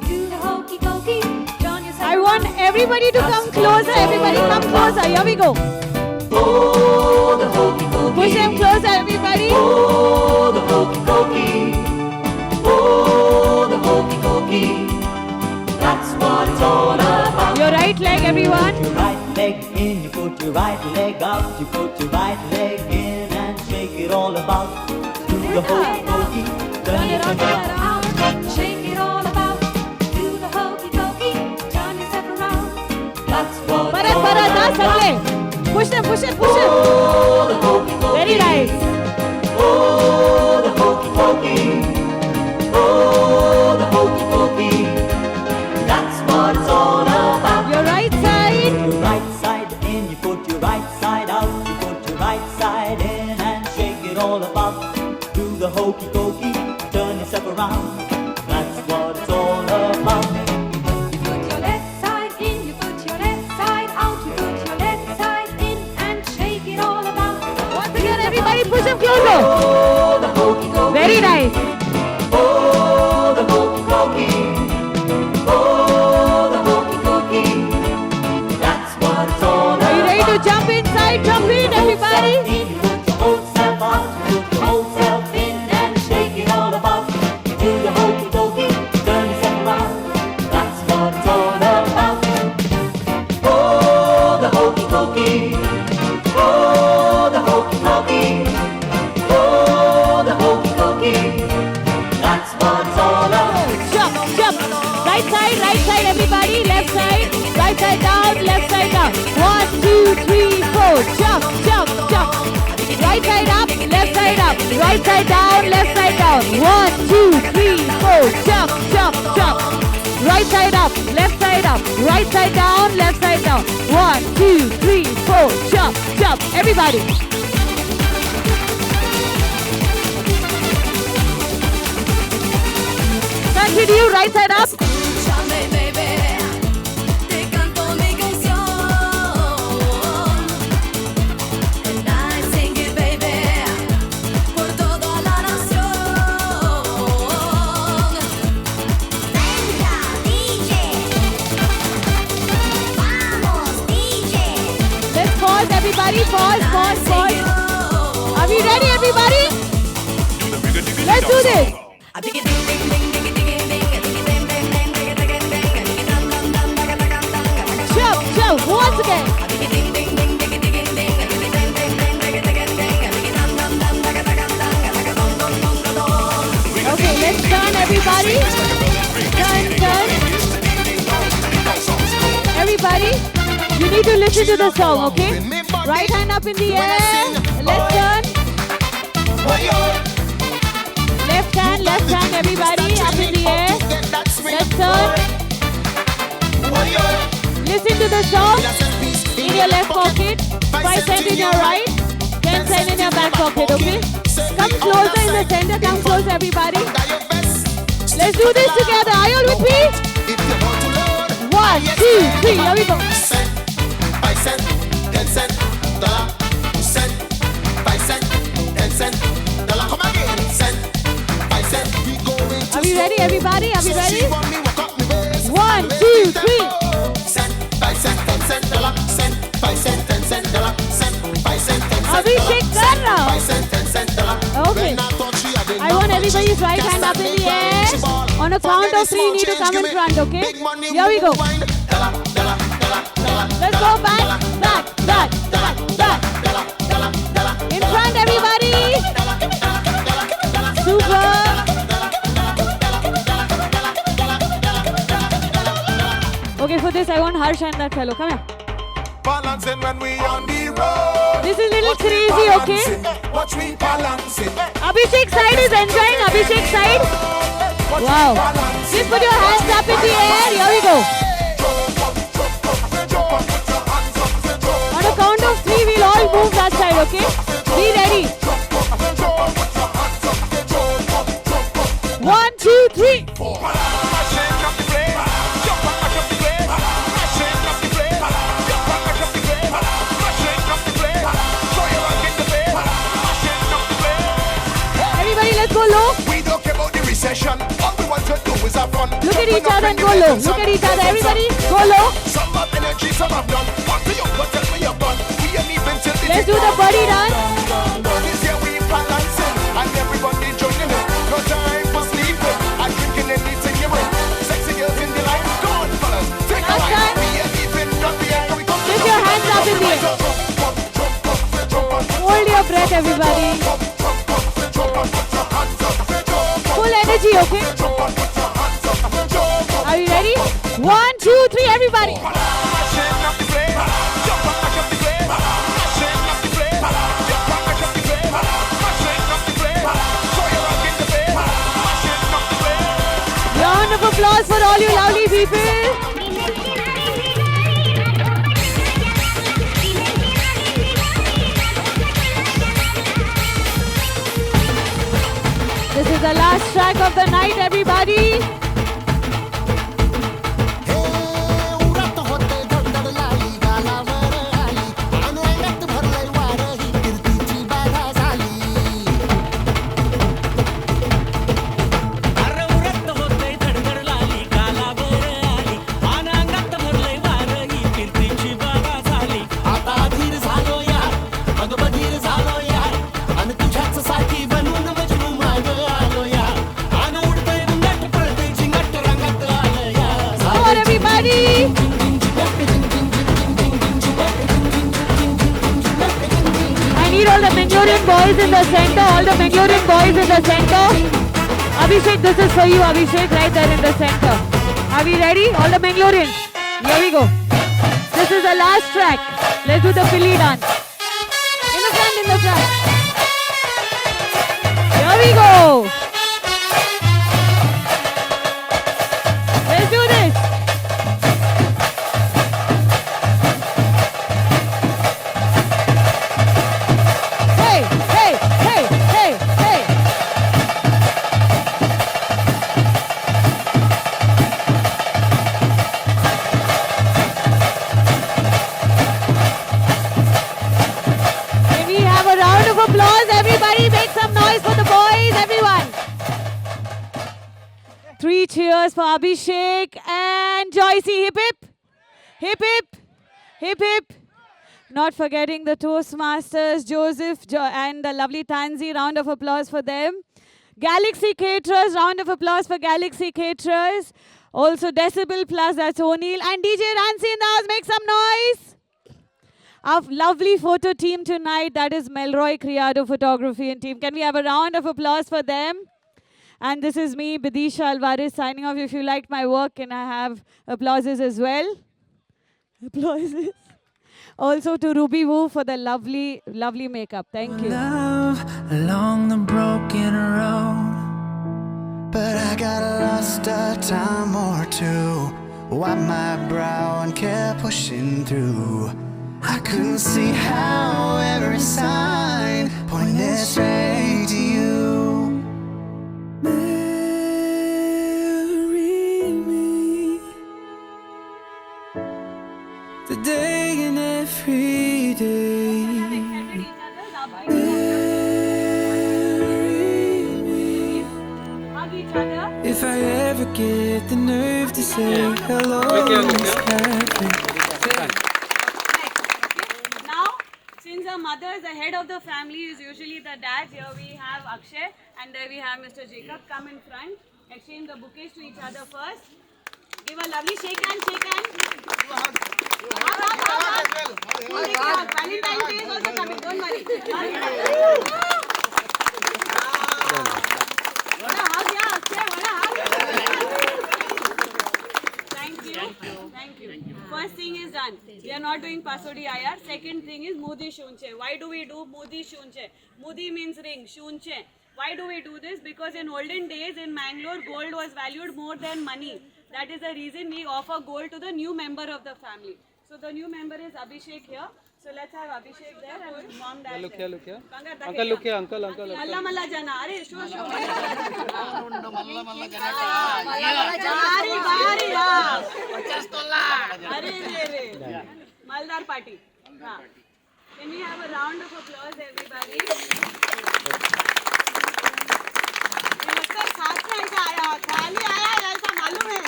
[SPEAKER 2] do the hokey pokey. Turn yourself
[SPEAKER 4] I want everybody to come closer. Everybody come closer. Here we go.
[SPEAKER 15] Oh, the hokey pokey.
[SPEAKER 4] Push them closer, everybody.
[SPEAKER 15] Oh, the hokey pokey. Oh, the hokey pokey. That's what it's all about.
[SPEAKER 4] Your right leg, everyone.
[SPEAKER 15] Your right leg in, you put your right leg out. You put your right leg in and shake it all about. Do the hokey pokey. Turn yourself around.
[SPEAKER 2] Shake it all about. Do the hokey pokey. Turn yourself around.
[SPEAKER 15] That's what
[SPEAKER 4] Parat, parat, that's okay. Push them.
[SPEAKER 15] Oh, the hokey pokey.
[SPEAKER 4] Very nice.
[SPEAKER 15] Oh, the hokey pokey. Oh, the hokey pokey. That's what it's all about.
[SPEAKER 4] Your right side.
[SPEAKER 15] Your right side in, you put your right side out. You put your right side in and shake it all about. Do the hokey pokey, turn yourself around. That's what it's all about.
[SPEAKER 2] You put your left side in, you put your left side out. You put your left side in and shake it all about.
[SPEAKER 4] Once again, everybody push them closer.
[SPEAKER 15] Oh, the hokey pokey.
[SPEAKER 4] Very nice.
[SPEAKER 15] Oh,
[SPEAKER 4] jump. Right side, everybody. Left side, right side down, left side down. 1, 2, 3, 4. Jump, jump, jump. Right side up, left side up. Right side down, left side down. 1, 2, 3, 4. Jump, jump, jump. Right side up, left side up. Right side down, left side down. 1, 2, 3, 4. Jump, jump. Everybody. Continue, right side up.
[SPEAKER 5] Escúchame, baby, te canto mi canción. And I sing it, baby, por toda la nación. Venga, DJ. Vamos, DJ.
[SPEAKER 4] Let's pause, everybody. Pause, pause, pause. Are we ready, everybody? Let's do this. Jump, jump, once again. Okay, let's turn, everybody. Turn, turn. Everybody, you need to listen to the song, okay? Right hand up in the air. Let's turn. Left hand, everybody, up in the air. Let's turn. Listen to the song. In your left pocket, 5 cents in your right, 10 cents in your back pocket, okay? Come closer in the center, come closer, everybody. Let's do this together. Are you all with me? 1, 2, 3, here we go.
[SPEAKER 11] 5 cents, 10 cents, dollar, cent, 5 cents, 10 cents, dollar. Come again, cent, 5 cents. We going to
[SPEAKER 4] Are we ready, everybody? Are we ready?
[SPEAKER 11] She want me walk up me waist.
[SPEAKER 4] 1, 2, 3.
[SPEAKER 11] Cent, 5 cents, 10 cents, dollar, cent, 5 cents, 10 cents, dollar, cent, 5 cents, 10 cents,
[SPEAKER 4] Abhishek, turn now.
[SPEAKER 11] 5 cents, 10 cents, dollar.
[SPEAKER 4] Okay. I want everybody's right hand up in the air. On a count of 3, you need to come in front, okay? Here we go. Let's go back, back, back, back, back. In front, everybody. Super. Okay, for this, I want Harsh and that fellow. Come here.
[SPEAKER 13] Balancing when we on the road.
[SPEAKER 4] This is a little crazy, okay?
[SPEAKER 13] Watch me balancing.
[SPEAKER 4] Abhishek side is enjoying. Abhishek side. Wow. Just put your hands up in the air. Here we go. On a count of 3, we'll all move that side, okay? Be ready. 1, 2, 3. Everybody, let's go low.
[SPEAKER 13] We don't care about the recession. All we want to do is have fun.
[SPEAKER 4] Look at each other and go low. Look at each other. Everybody, go low.
[SPEAKER 13] Some have energy, some have none. What do you got? Tell me you're done. We ain't even till the
[SPEAKER 4] Let's do the body dance.
[SPEAKER 13] This year we balancing and everybody joining in. No time for sleeping. I'm drinking anything you want. Sexy girls in the line. Come on, fellas. Take a ride. We ain't even done. We ain't coming.
[SPEAKER 4] Lift your hands up in the air. Hold your breath, everybody. Full energy, okay? Are you ready? 1, 2, 3, everybody. Round of applause for all you lovely people. This is the last track of the night, everybody. I need all the Mangalorean boys in the center. All the Mangalorean boys in the center. Abhishek, this is for you, Abhishek, right there in the center. Are we ready? All the Mangaloreans. Here we go. This is the last track. Let's do the Philly dance. In the front, in the front. Here we go. Let's do this. Hey, hey, hey, hey, hey. Can we have a round of applause? Everybody make some noise for the boys, everyone. 3 cheers for Abhishek and Joycey. Hip hip. Hip hip. Hip hip. Not forgetting the Toastmasters, Joseph and the lovely Tanzi. Round of applause for them. Galaxy Caterers. Round of applause for Galaxy Caterers. Also Decibel Plus, that's O'Neill. And DJ Rancy in the house, make some noise. Our lovely photo team tonight, that is Melroy Criado Photography and team. Can we have a round of applause for them? And this is me, Bidisha Alvarez, signing off. If you liked my work, can I have applauses as well? Applauses. Also to Ruby Woo for the lovely, lovely makeup. Thank you.
[SPEAKER 6] Love along the broken road.
[SPEAKER 1] But I got lost a time or two. Wiped my brow and kept pushing through. I couldn't see how every sign pointed straight to you.
[SPEAKER 6] Marry me today and every day. Marry me if I ever get the nerve to say hello. Miss Catherine.
[SPEAKER 4] Now, since the mother is the head of the family, is usually the dad. Here we have Akshay and there we have Mr. Jacob. Come in front, exchange the bouquets to each other first. Give a lovely shake hand, shake hand. Hug. Valentine's Day is also coming, don't worry. Thank you. First thing is done. We are not doing Pasodi IR. Second thing is Mudi Shunche. Why do we do Mudi Shunche? Mudi means ring, Shunche. Why do we do this? Because in olden days in Mangalore, gold was valued more than money. That is the reason we offer gold to the new member of the family. So the new member is Abhishek here. So let's have Abhishek there and mom dad
[SPEAKER 9] Look
[SPEAKER 4] there.
[SPEAKER 9] here, look here. Uncle, look here, uncle.
[SPEAKER 4] Malla Malla Jana. Are show. Maldar party. Can we have a round of applause, everybody? साथ में ऐसा आया खाली आया ऐसा मालूम है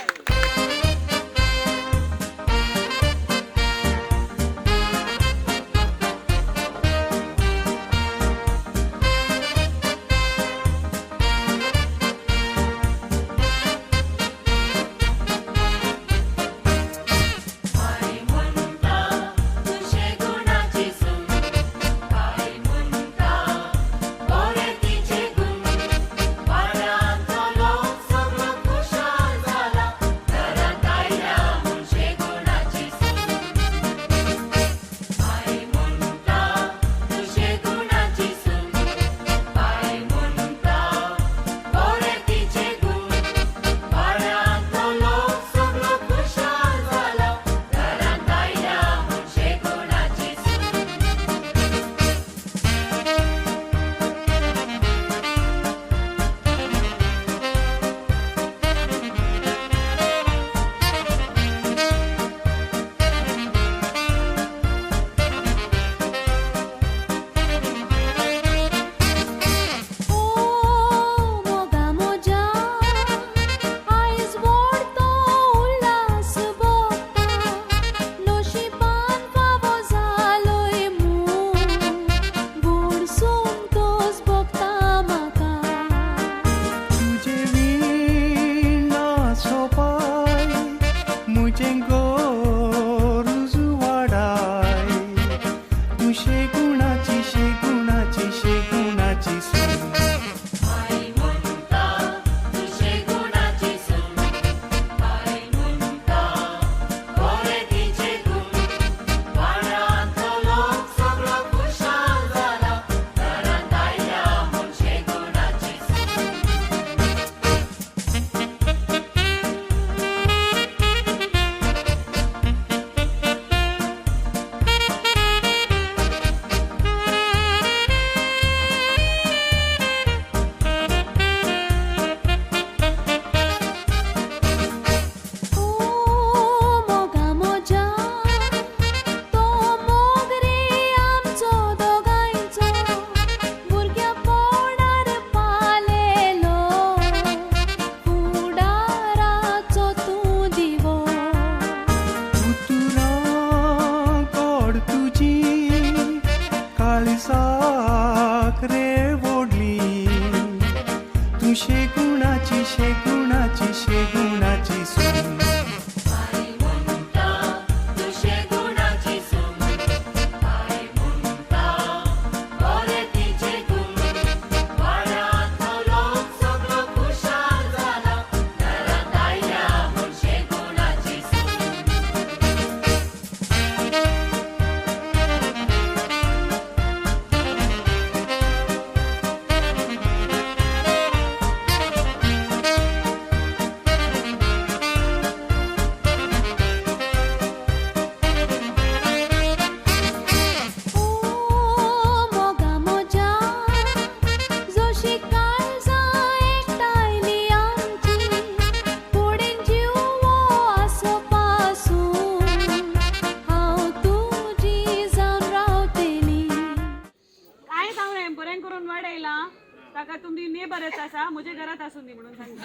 [SPEAKER 4] काका तुम्ही ने बरेच असा मुझे घरात असून दी म्हणून सांगता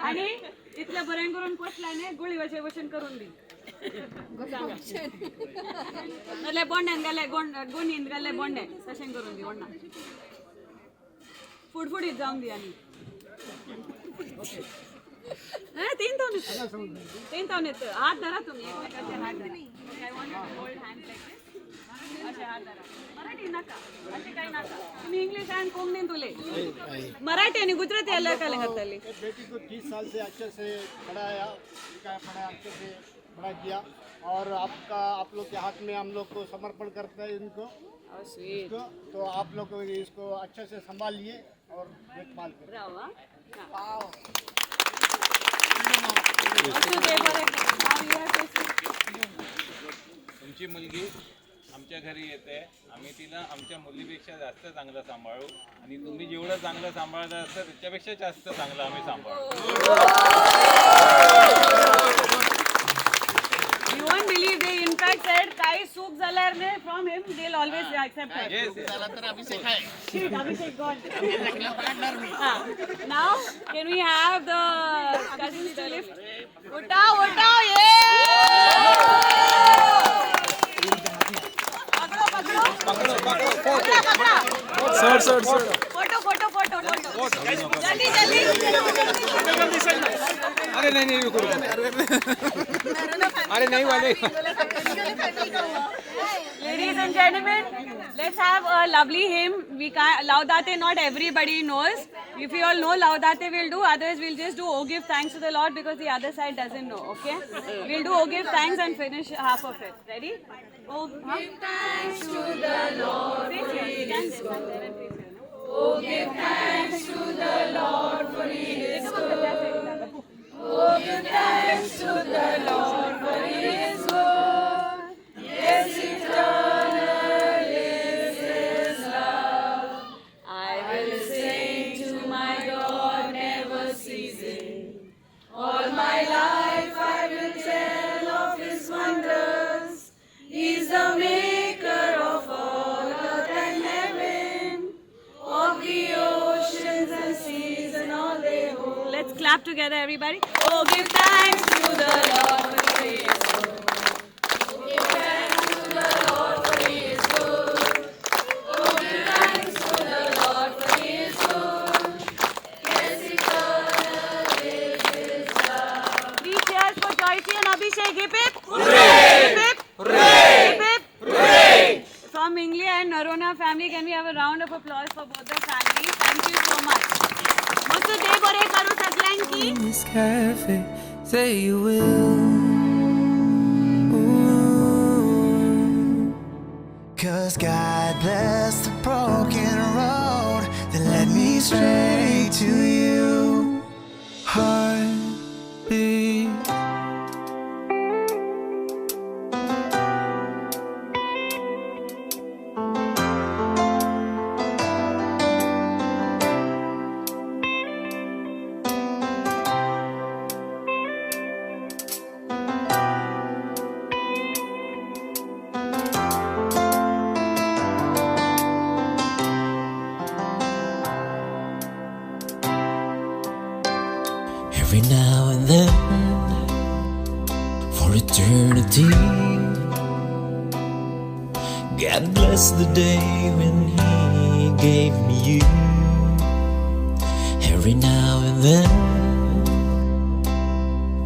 [SPEAKER 4] आणि इतल्या बरें करून पोचल्याने गोळी वचन करून दी नाल्यार बोंड्यान घाले गोणीन घाले बोंडे तशें करून दी वण्णा फुडफुडीत जावंक दी आनी तीन तावन येत हात धरा तुम्ही एकमेकाचे हात धरा I want you to hold hand like this असे हात धरा मराठी नका असे काही नका तुम्ही इंग्लिश आणि कोंकणीन तुले मराठी आणि गुजराती अलग अलग करतली
[SPEAKER 18] बेटी को 30 साल से अच्छे से पढ़ाया पढ़ाया अच्छे से बड़ा किया और आप लोग के हाथ में हम लोग को समर्पण करते हैं इनको तो आप लोग इसको अच्छे से संभालिए और देखभाल करिए
[SPEAKER 19] तुमची मुलगी आमच्या घरी येते आम्ही तिला आमच्या मुलीपेक्षा जास्त चांगलं सांभाळू आणि तुम्ही जेवढं चांगलं सांभाळता असतं त्याच्यापेक्षा जास्त चांगलं आम्ही सांभाळू
[SPEAKER 4] You won't believe they in fact said काही चूक झाल्यावर ने from him they'll always accept it.
[SPEAKER 19] Yes.
[SPEAKER 4] Shit, Abhishek God. Now can we have the cousins to lift? Utao,
[SPEAKER 6] Sir.
[SPEAKER 4] Photo. Jaldi.
[SPEAKER 6] अरे नहीं रुको अरे नहीं वाले
[SPEAKER 4] Ladies and gentlemen, let's have a lovely hymn. We can't Laudate not everybody knows. If you all know Laudate we'll do, otherwise we'll just do Oh give thanks to the Lord because the other side doesn't know, okay? We'll do Oh give thanks and finish half of it. Ready? Oh give thanks to the Lord for his good. Oh give thanks to the Lord for his good. Oh give thanks to the Lord for his good. Yes, eternal is his love. I will sing to my God, never ceasing. All my life I will tell of his wonders. He's the maker of all earth and heaven, of the oceans and seas and all they hold. Let's clap together, everybody. Oh, give thanks to the Lord for his good. Give thanks to the Lord for his good. Oh, give thanks to the Lord for his good. Yes, eternal is his love. 3 cheers for Joycey and Abhishek. Hip hip. Hooray! Hip hip. Hooray! Hip hip. Hooray! From Inglia and Narona family, can we have a round of applause for both the families? Thank you so much. Must day bore karu saglanki.
[SPEAKER 6] This cafe, say you will.
[SPEAKER 11] Cause God bless the broken road that led me straight to you.
[SPEAKER 6] Heartbeat.
[SPEAKER 20] Every now and then, for eternity, God bless the day when He gave me you. Every now and then,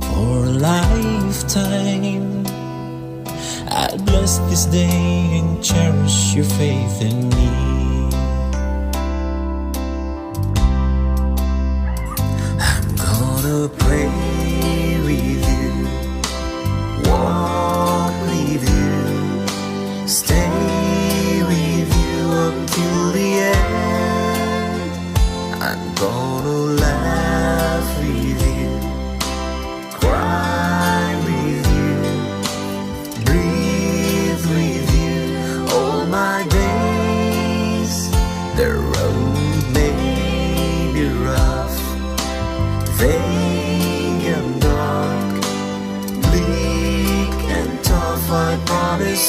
[SPEAKER 20] for a lifetime, I'll bless this day and cherish your faith in me.
[SPEAKER 11] Gonna pray with you, walk with you, stay with you until the end. I'm gonna laugh with you, cry with you, breathe with you all my days. The road may be rough, vague and dark, bleak and tough, I promise